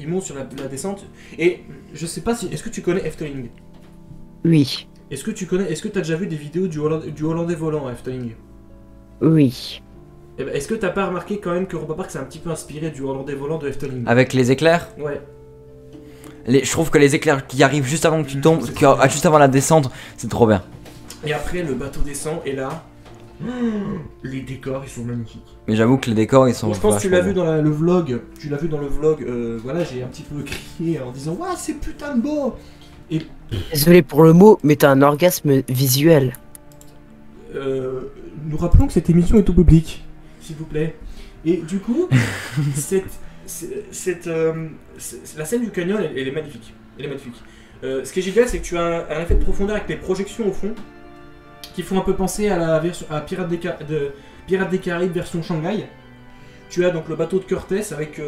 Il monte sur la descente. Et je sais pas si... Est-ce que tu connais Efteling? Oui, Est-ce que t'as déjà vu des vidéos du Hollandais volant à Efteling? oui. Eh ben, est-ce que t'as pas remarqué quand même que Europa Park s'est un petit peu inspiré du Hollandais volant de Efteling? Avec les éclairs. Ouais. Je trouve que les éclairs qui arrivent juste avant que tu tombes, C'est trop bien. juste avant la descente, c'est trop bien. Et après, le bateau descend, et là, les décors, ils sont magnifiques. Mais j'avoue que les décors ils sont. Bon, je pense que tu l'as vachement vu dans le vlog. Tu l'as vu dans le vlog. Voilà, j'ai un petit peu crié en disant waouh, c'est putain de beau. Désolé pour le mot, mais t'as un orgasme visuel. Nous rappelons que cette émission est au public, s'il vous plaît. Et du coup, la scène du canyon, elle est magnifique. Elle est magnifique. Ce qui est génial, c'est que tu as un effet de profondeur avec les projections au fond, qui font un peu penser à la version à Pirates des Caraïbes version Shanghai. Tu as donc le bateau de Cortés avec.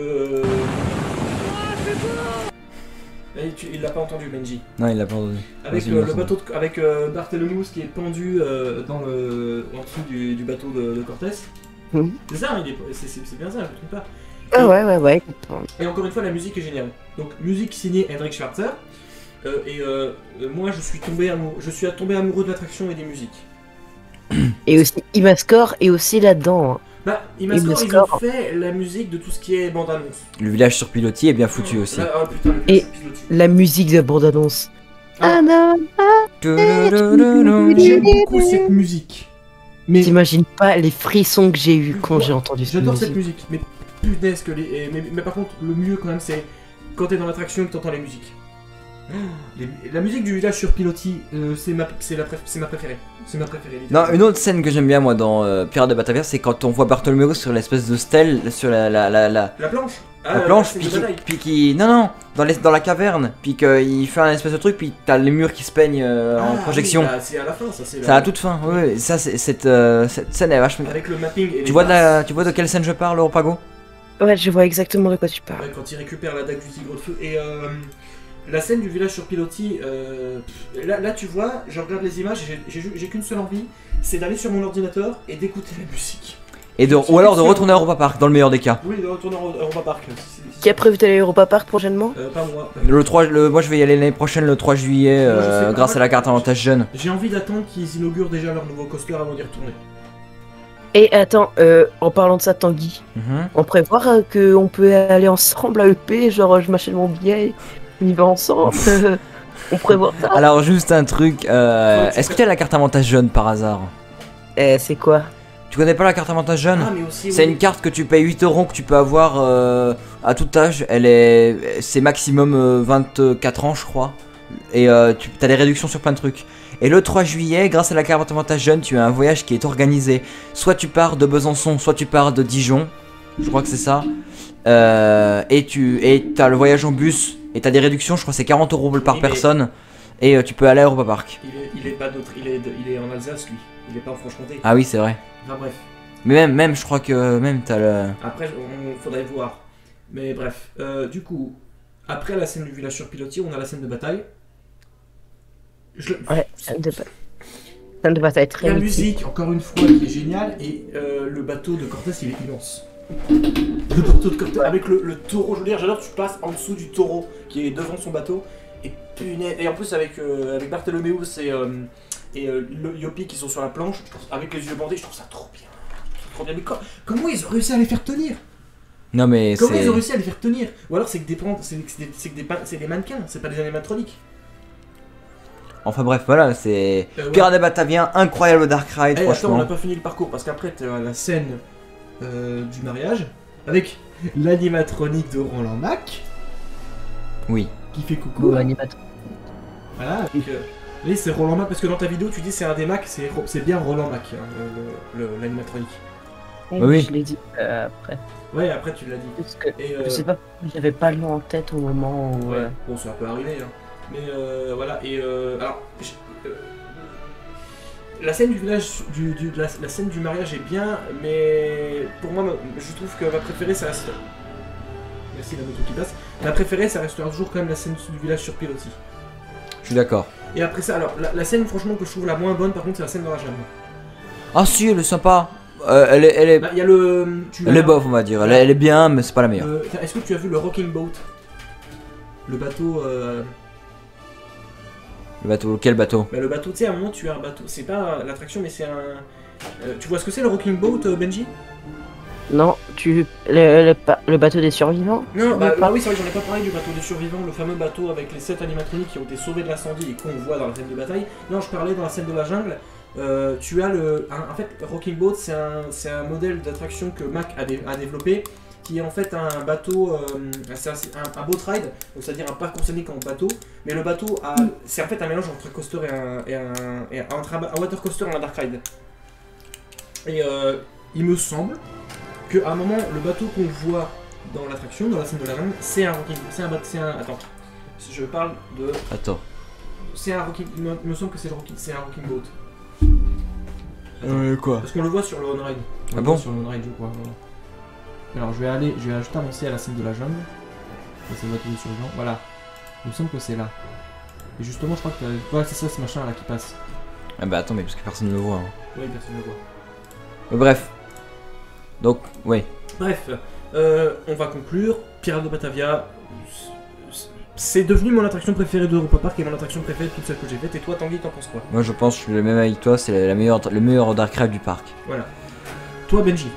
Il l'a pas entendu, Benji. Non, il l'a pas entendu. Avec Vas-y, le Vincent. bateau avec Barthélemy qui est pendu en dessous du bateau de Cortés. Mhm. C'est ça, hein, c'est bien ça, je me trompe pas. Ah ouais. Et encore une fois, la musique est géniale. Donc, musique signée Hendrik Schwarzer. Moi, je suis tombé amoureux de l'attraction et des musiques. Et aussi Imascore est aussi là-dedans. hein. Bah, ils ont fait la musique de tout ce qui est bande-annonce. Le village sur pilotis est bien foutu aussi. Ah putain, le Et- pilotis. La musique de bande-annonce. Ah. Ah non. J'aime beaucoup cette musique. Mais T'imagines pas les frissons que j'ai eu quand j'ai entendu cette j'adore cette musique. musique. Mais punaise que mais par contre, le mieux quand même, c'est quand t'es dans l'attraction et que t'entends les musiques. La musique du village sur pilotis, c'est ma préférée. C'est ma préférée. Non, une autre scène que j'aime bien moi dans Pirates de Batavia, c'est quand on voit Bartholomew sur l'espèce de stèle, sur la planche. planche, c'est puis une bataille. non, dans la caverne, puis qu'il fait un espèce de truc, puis t'as les murs qui se peignent en projection. Oui, bah, c'est à la fin, ça c'est. C'est à la toute fin, ouais, ça c'est cette scène est vachement. Avec le mapping. Et Tu les vois passes. tu vois de quelle scène je parle, Europago? Ouais, je vois exactement de quoi tu parles. Ouais, quand il récupère la dague du tigre de feu. Et la scène du village sur pilotis, là tu vois, je regarde les images, j'ai qu'une seule envie, c'est d'aller sur mon ordinateur et d'écouter la musique. Ou alors de retourner à Europa Park, dans le meilleur des cas. Oui, de retourner à Europa Park. Qui a prévu d'aller à Europa Park prochainement? Pas moi. Moi je vais y aller l'année prochaine, le 3 juillet, Moi, je sais pas. grâce à la carte avantage jeune. J'ai envie d'attendre qu'ils inaugurent déjà leur nouveau coaster avant d'y retourner. Et attends, en parlant de ça, Tanguy, on prévoit qu'on peut aller ensemble à EP, genre je m'achète mon billet, on y va ensemble. On prévoit ça. Alors juste un truc, est-ce que tu as la carte avantage jeune par hasard? C'est quoi? Tu connais pas la carte avantage jeune? Ah, mais aussi. C'est une carte que tu payes 8 € que tu peux avoir à tout âge. C'est maximum 24 ans, je crois. Et tu as des réductions sur plein de trucs. Et le 3 juillet, grâce à la carte avantage jeune, tu as un voyage qui est organisé. Soit tu pars de Besançon, soit tu pars de Dijon. Je crois que c'est ça. Et t'as le voyage en bus. Et t'as des réductions, je crois que c'est 40 € par Oui, mais- personne. Et tu peux aller à Europa Park. Il est pas d'autre. Il est en Alsace, lui. Il est pas en Franche-Comté. Ah oui, c'est vrai. Enfin bref. Mais même, je crois que même t'as le. Après, on faudrait voir. Mais bref. Du coup, après la scène du village sur pilotis, on a la scène de bataille. Ouais, ça ne devrait pas être très La mythique. musique, encore une fois, qui est géniale, et le bateau de Cortés, il est immense. Le bateau de Cortés, avec le taureau, je veux dire, j'adore, tu passes en dessous du taureau qui est devant son bateau, et punaise, et en plus avec Bartholomew et Yopi qui sont sur la planche, avec les yeux bandés, je trouve ça trop bien. Trop bien. Mais comment ils ont réussi à les faire tenir? Non mais Comment c'est. ils ont réussi à les faire tenir? Ou alors c'est des mannequins, c'est pas des animatroniques. Enfin bref, voilà, c'est. Ouais. Pirates des Bataviens, incroyable Dark Ride, Eh, attends, on franchement. n'a pas fini le parcours parce qu'après tu as la scène du mariage avec l'animatronique de Roland Mac Oui. qui fait coucou. Ou animateur. Voilà, avec, oui, c'est Roland Mac parce que dans ta vidéo tu dis c'est un des Mac, c'est bien Roland Mac, hein, l'animatronique. Oui. Je l'ai dit après. Ouais, après tu l'as dit. Parce que Et, je sais pas, j'avais pas le nom en tête au moment où. ouais, bon, ça peut arriver, hein. Mais voilà, et alors. La scène du village, la scène du mariage est bien, mais pour moi, je trouve que ma préférée, ça reste. Merci la moto qui passe. Ma préférée, ça restera toujours quand même la scène du village sur pilotis. Je suis d'accord. Et après ça, alors, la scène, franchement, que je trouve la moins bonne, par contre, c'est la scène dans la jungle. Ah si, elle est sympa. Elle est Bah, il y a le. elle est bof, on va dire. Elle est bien, mais c'est pas la meilleure. Est-ce que tu as vu le Rocking Boat? Le bateau. Le bateau, quel bateau? Bah, le bateau, tu sais, à un moment, tu as un bateau. C'est pas l'attraction, mais c'est un. Tu vois ce que c'est le Rocking Boat, Benji? Non, le bateau des survivants. Non, bah oui, c'est vrai que j'en ai pas parlé du bateau des survivants, le fameux bateau avec les 7 animatroniques qui ont été sauvés de l'incendie et qu'on voit dans la scène de bataille. Non, je parlais dans la scène de la jungle. Tu as en fait, Rocking Boat, c'est un modèle d'attraction que Mack a développé, qui est en fait un bateau, c'est un boat ride, donc c'est-à-dire un parcours scénique en bateau. Mais le bateau, c'est en fait un mélange entre un coaster entre un water coaster et un dark ride. Et il me semble qu'à un moment, le bateau qu'on voit dans l'attraction, dans la scène de la jungle, c'est un rocking, attends, je parle de, c'est un rocking, il me semble que c'est un rocking boat. Quoi? Parce qu'on le voit sur le on ride. Ah bon? Sur le on ride, je crois. Voilà. Alors je vais ajouter un à la scène de la jungle. Ça, c'est le bateau des survivants. Voilà. Il me semble que c'est là. Et justement, je crois que voilà, c'est ça, ce machin là qui passe. Ah bah attends, mais parce que personne ne le voit. Hein. Oui, personne ne le voit. Bref. Donc, oui. Bref, on va conclure. Pirates de Batavia, c'est devenu mon attraction préférée d'Europa Park et mon attraction préférée de toutes celles que j'ai faites. Et toi, Tanguy, t'en penses quoi? Moi je pense que je suis le même avec toi, c'est le meilleur dark ride du parc. Voilà. Toi, Benji?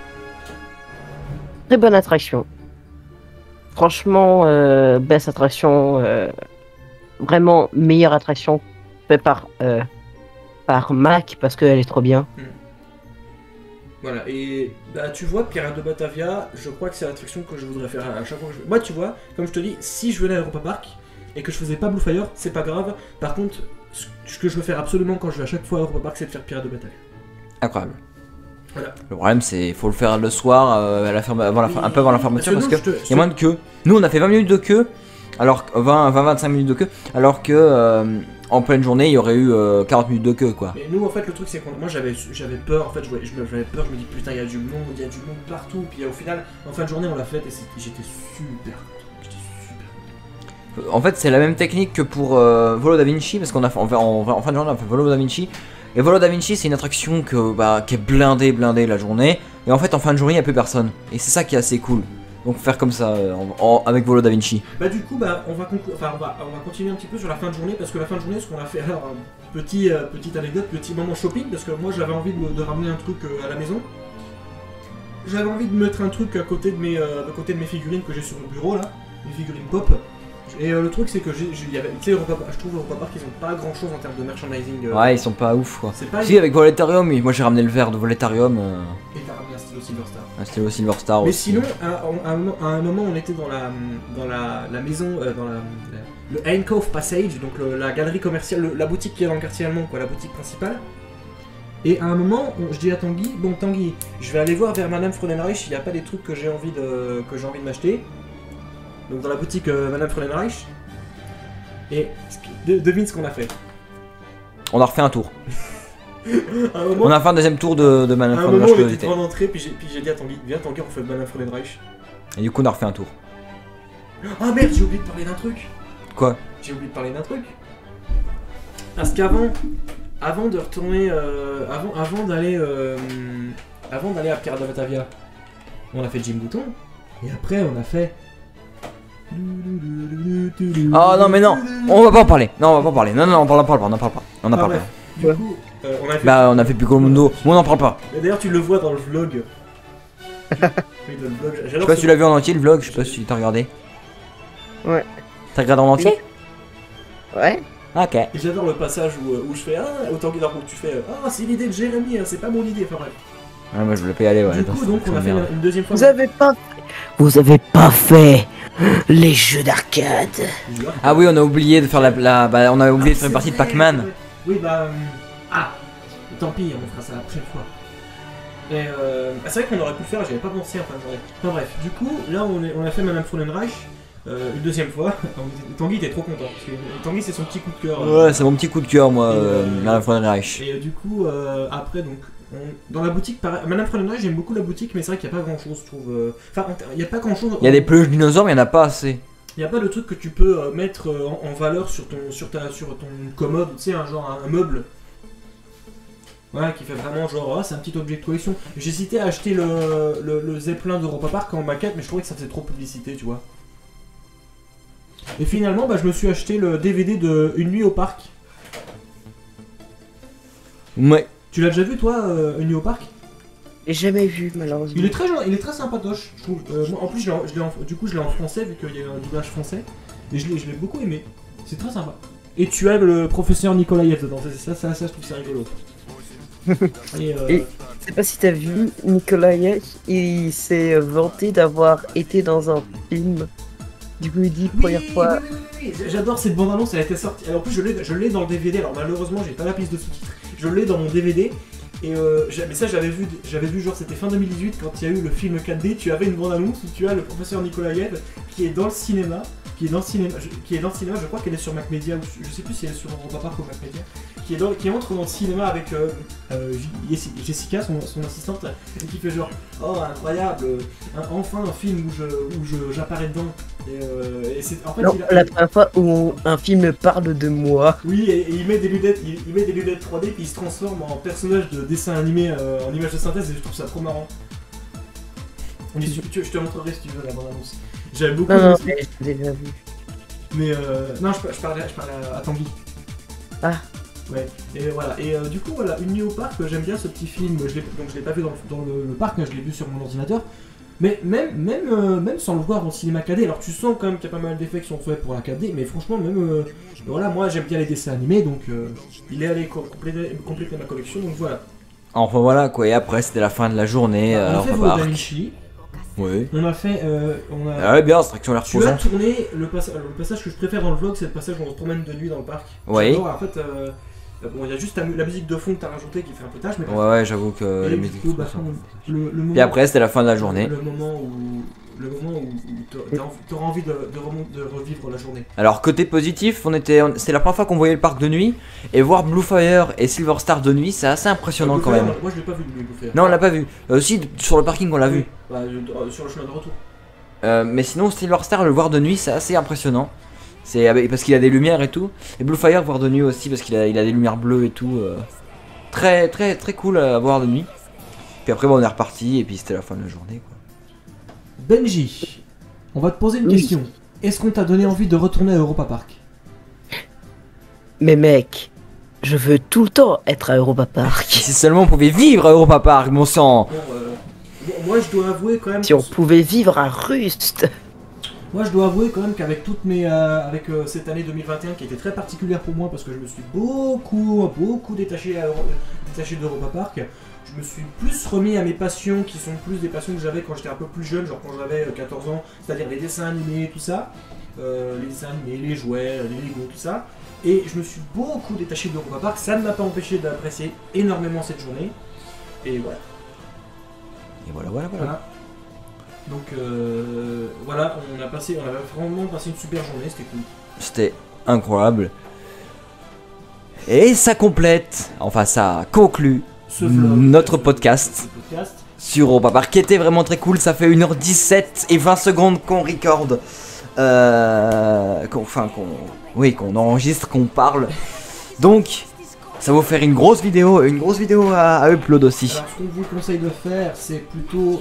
Très bonne attraction. Franchement, best attraction. Vraiment meilleure attraction faite par Mack parce qu'elle est trop bien. Voilà, et bah tu vois, Pirates de Batavia, je crois que c'est l'attraction que je voudrais faire à chaque fois que je... Moi, tu vois, comme je te dis, si je venais à Europa Park et que je faisais pas Blue Fire, c'est pas grave. Par contre, ce que je veux faire absolument quand je vais à chaque fois à Europa Park, c'est de faire Pirates de Batavia. Incroyable. Voilà. Le problème c'est faut le faire le soir, à la un peu avant la fermeture parce que y a moins de queue. Nous on a fait 20 minutes de queue, alors 20-25 minutes de queue, alors que en pleine journée il y aurait eu 40 minutes de queue quoi. Mais nous en fait le truc c'est que moi j'avais peur, en fait j'avais peur, je me dis putain il y a du monde partout, puis au final en fin de journée on l'a faite et j'étais super En fait c'est la même technique que pour Volo da Vinci, parce qu'on a fait en fin de journée on a fait Volo da Vinci. Et Volo da Vinci c'est une attraction qui est blindée la journée, et en fait en fin de journée il n'y a plus personne. Et c'est ça qui est assez cool. Donc faire comme ça avec Volo da Vinci. Bah du coup bah on va continuer un petit peu sur la fin de journée, parce que la fin de journée ce qu'on a fait, alors petite anecdote, petit moment shopping, parce que moi j'avais envie de ramener un truc à la maison. J'avais envie de mettre un truc à côté de mes figurines que j'ai sur le bureau là, mes figurines pop. Et le truc c'est que tu sais, je trouve Europa Park ils ont pas grand chose en termes de merchandising. Ouais, ils sont pas ouf quoi. C'est pas si avec Voletarium, moi j'ai ramené le verre de Voletarium. Et t'as ramené un stylo Silver Star. Un stylo Silver Star mais aussi. Sinon, à un moment on était dans la maison, le Hein Cove Passage, donc la galerie commerciale, la boutique qui est dans le quartier allemand, quoi, la boutique principale. Et à un moment, je dis à Tanguy, bon Tanguy, je vais aller voir vers Madame Frauenreich, il n'y a pas des trucs que j'ai envie de m'acheter. Donc dans la boutique Madame Frauenreich. Et devine ce qu'on a fait. On a refait un tour. Moment, on a fait un deuxième tour de Madame Frauenreich. À un moment, on était devant l'entrée, puis j'ai dit à Tanguy, viens Tanguy, on fait Madame Frauenreich. Et du coup, on a refait un tour. Ah merde, j'ai oublié de parler d'un truc. Quoi? J'ai oublié de parler d'un truc. Parce avant de retourner, avant d'aller à Pirates de Batavia, on a fait Jim Bouton, et après on a fait... Oh non mais non, on va pas en parler. Non, on va pas en parler. Non, on n'en parle pas. Du coup, on a fait Piccolo Mundo, mais on n'en parle pas. D'ailleurs, tu le vois dans le vlog. Je sais pas si tu l'as vu en entier le vlog, je sais pas si t'as regardé. Ouais. T'as regardé en entier? Ouais. Ok. Et j'adore le passage où je fais autant que tu fais c'est l'idée de Jérémy, hein, c'est pas mon idée, enfin bref. Ouais, moi je voulais pas y aller, ouais. Du coup, donc on a fait une deuxième fois. Vous avez pas fait les jeux d'arcade. Ah oui, on a oublié de faire on a oublié de faire une partie de Pac-Man. Oui, tant pis, on fera ça la prochaine fois. Et c'est vrai qu'on aurait pu le faire, j'avais pas pensé en fin de journée. Enfin bref, du coup, là on a fait Madame Frauenreich une deuxième fois. Tanguy était trop content, parce que Tanguy c'est son petit coup de cœur. Ouais, c'est mon petit coup de cœur, moi, Madame Frauenreich. Et du coup, après, donc, dans la boutique, Madame Frauenreich, j'aime beaucoup la boutique, mais c'est vrai qu'il n'y a pas grand chose, je trouve. Enfin, il n'y a pas grand chose. Il y a des peluches dinosaures, mais il n'y en a pas assez. Il n'y a pas de truc que tu peux mettre en valeur sur ton commode, tu sais, un meuble. Ouais, qui fait vraiment genre, c'est un petit objet de collection. J'hésitais à acheter le Zeppelin d'Europa Park en maquette, mais je trouvais que ça faisait trop publicité, tu vois. Et finalement, je me suis acheté le DVD de Une nuit au parc. Ouais. Tu l'as déjà vu, toi, Une nuit au parc? J'ai jamais vu malheureusement. Il est très sympatoche, je trouve. Moi, en plus, je l'ai en français, vu qu'il y a un doublage français. Et je l'ai beaucoup aimé. C'est très sympa. Et tu as le professeur Nikolaïev dedans. Ça, je trouve ça rigolo. Et, Et je sais pas si t'as vu, Nikolaïev, il s'est vanté d'avoir été dans un film. Du coup, il dit première fois. Oui. J'adore cette bande-annonce, elle a été sortie. Alors, en plus, je l'ai dans le DVD. Alors, malheureusement, j'ai pas la piste de sous-titres. Je l'ai dans mon DVD. Et mais ça, j'avais vu genre, c'était fin 2018 quand il y a eu le film 4D. Tu avais une bande-annonce où tu as le professeur Nikolaïev qui est dans le cinéma. Qui est dans le cinéma, je crois qu'elle est sur Macmedia, ou je sais plus si elle est sur Europa Park ou Macmedia, qui entre dans le cinéma avec Jessica, son assistante, et qui fait genre oh incroyable, enfin un film où j'apparais dedans. Et c'est en fait Non, la première fois où un film parle de moi. oui, et il met des lunettes, il met des lunettes 3D puis il se transforme en personnage de dessin animé en image de synthèse et je trouve ça trop marrant. Je te montrerai si tu veux la bande-annonce. J'avais beaucoup Non, aimé. j'ai déjà vu. Mais non, je parlais à Tanguy. Ah. Ouais, et voilà. Et du coup, voilà, Une nuit au parc, j'aime bien ce petit film. Donc je l'ai pas vu dans le parc, mais je l'ai vu sur mon ordinateur. Mais même sans le voir en cinéma 4D, alors tu sens quand même qu'il y a pas mal d'effets qui sont faits pour la 4D, mais franchement, même voilà, moi j'aime bien les dessins animés, donc il est allé compléter ma collection, donc voilà. Enfin voilà quoi, et après c'était la fin de la journée. On a fait Europa Park. Vodanichi, Oui. on a fait. Ah ouais, bien, cette attraction a l'air Tu as reposante. tourné le passage que je préfère dans le vlog, c'est le passage où on se promène de nuit dans le parc. Oui. J'adore, en fait, bon, il y a juste la musique de fond que t'as rajoujé qui fait un peu tâche, mais Ouais, j'avoue que et la du musique. coup, bah, le moment, Et après c'était la fin de la journée. le moment où t'auras envie de revivre la journée. Alors côté positif, c'était la première fois qu'on voyait le parc de nuit et voir Bluefire et Silver Star de nuit, c'est assez impressionnant quand même. Moi je l'ai pas vu le Bluefire. Non, on l'a pas vu. Si sur le parking on l'a vu. Bah, sur le chemin de retour. Mais sinon Silver Star le voir de nuit, c'est assez impressionnant. C'est parce qu'il a des lumières et tout. Et Bluefire voir de nuit aussi parce qu'il a des lumières bleues et tout. Très très très cool à voir de nuit. Puis après on est reparti et puis c'était la fin de la journée quoi. Benji, on va te poser une question. Est-ce qu'on t'a donné envie de retourner à Europa Park? Mais mec, je veux tout le temps être à Europa Park. Si seulement on pouvait vivre à Europa Park, mon sang. Bon, moi je dois avouer quand même. Si on pouvait vivre à Rust. Moi je dois avouer quand même qu'avec toutes mes avec cette année 2021 qui était très particulière pour moi parce que je me suis beaucoup détaché d'Europa Park, je me suis plus remis à mes passions qui sont plus des passions que j'avais quand j'étais un peu plus jeune, genre quand j'avais 14 ans, c'est-à-dire les dessins animés, tout ça, les dessins animés, les jouets, les Lego, tout ça. Et je me suis beaucoup détaché d'Europa Park, ça ne m'a pas empêché d'apprécier énormément cette journée. Et voilà. Et voilà. Voilà. Donc voilà, on avait vraiment passé une super journée, c'était cool. C'était incroyable. Et ça complète, enfin ça conclut Ce vlog, notre podcast ce podcast. sur Europa Park qui était vraiment très cool. Ça fait 1h17 et 20 secondes qu'on recorde. Qu'on enregistre, qu'on parle. Donc, ça va vous faire une grosse vidéo à upload aussi. Alors ce qu'on vous conseille de faire, c'est plutôt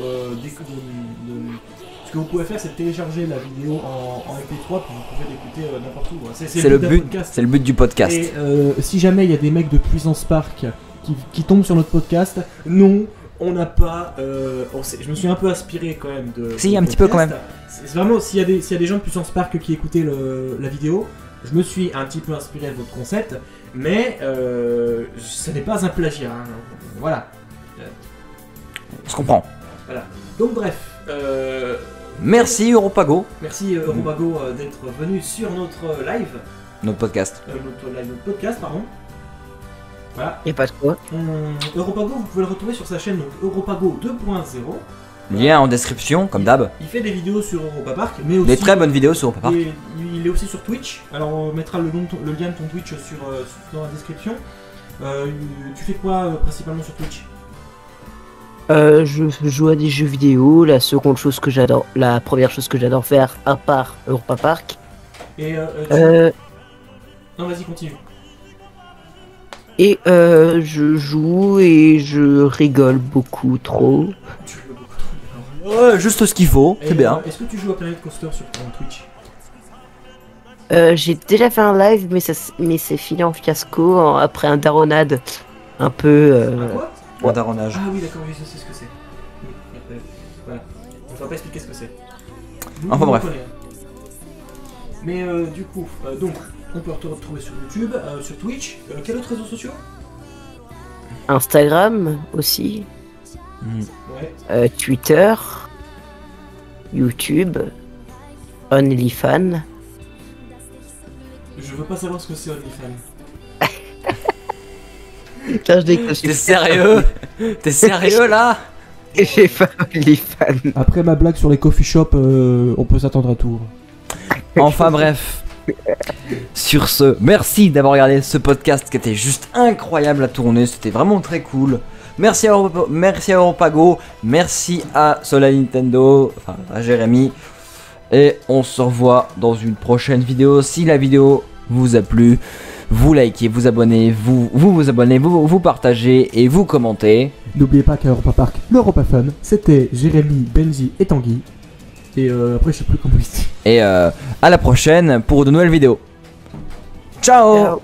ce que vous pouvez faire, c'est de télécharger la vidéo en MP3 puis vous pouvez l'écouter n'importe où. C'est le d'un but, podcast. c'est le but du podcast. Et si jamais il y a des mecs de Puissance Park qui tombent sur notre podcast, non, on n'a pas. Je me suis un peu inspiré quand même de. Si, du un petit peu quand podcast. C'est vraiment s'il y a des gens de Puissance Park qui écoutaient la vidéo, je me suis un petit peu inspiré de votre concept, mais ce n'est pas un plagiat. Hein. Voilà. Je comprends. Voilà. Donc bref. Merci Europago, Merci Europago d'être venu sur notre live. notre podcast. Notre podcast, pardon. Voilà. Y'a pas de quoi. Europago, vous pouvez le retrouver sur sa chaîne donc Europago 2.0. Lien en description, comme d'hab. Il fait des vidéos sur Europa Park, mais aussi. Des très bonnes vidéos sur Europa Park. Il est aussi sur Twitch. Alors on mettra le lien de ton Twitch dans la description. Tu fais quoi principalement sur Twitch? Je joue à des jeux vidéo. La première chose que j'adore faire, à part Europa Park. Et non, vas-y, continue. Et je joue et je rigole beaucoup trop. Tu rigoles beaucoup trop. Ouais, juste ce qu'il faut, c'est bien. Est-ce que tu joues à Planet Coaster sur ton Twitch? J'ai déjà fait un live, mais c'est fini en fiasco après un daronnade un peu. Quoi? Mandaronnage. Ah oui, d'accord, oui, je sais ce que c'est. Voilà. On va pas expliquer ce que c'est. Nous, Enfin on bref. connaît, hein. Mais du coup, donc, on peut te retrouver sur YouTube, sur Twitch. Quels autres réseaux sociaux? Instagram aussi, Ouais. Twitter, YouTube, OnlyFans. Je veux pas savoir ce que c'est OnlyFans. Putain, je déconne. T'es sérieux? T'es sérieux là? J'ai pas OnlyFans. Après ma blague sur les coffee shops, on peut s'attendre à tout. Enfin bref. Sur ce, merci d'avoir regardé ce podcast qui était juste incroyable à tourner, c'était vraiment très cool. Merci à Europago, merci à Sola Nintendo, enfin à Jérémy. Et on se revoit dans une prochaine vidéo. Si la vidéo vous a plu, vous likez, vous abonnez, vous partagez et vous commentez. N'oubliez pas qu'à Europa Park, l'Europa Fun, c'était Jérémy, Benji et Tanguy. Et après, je sais plus comment il se dit. Et à la prochaine pour de nouvelles vidéos. Ciao. Ciao.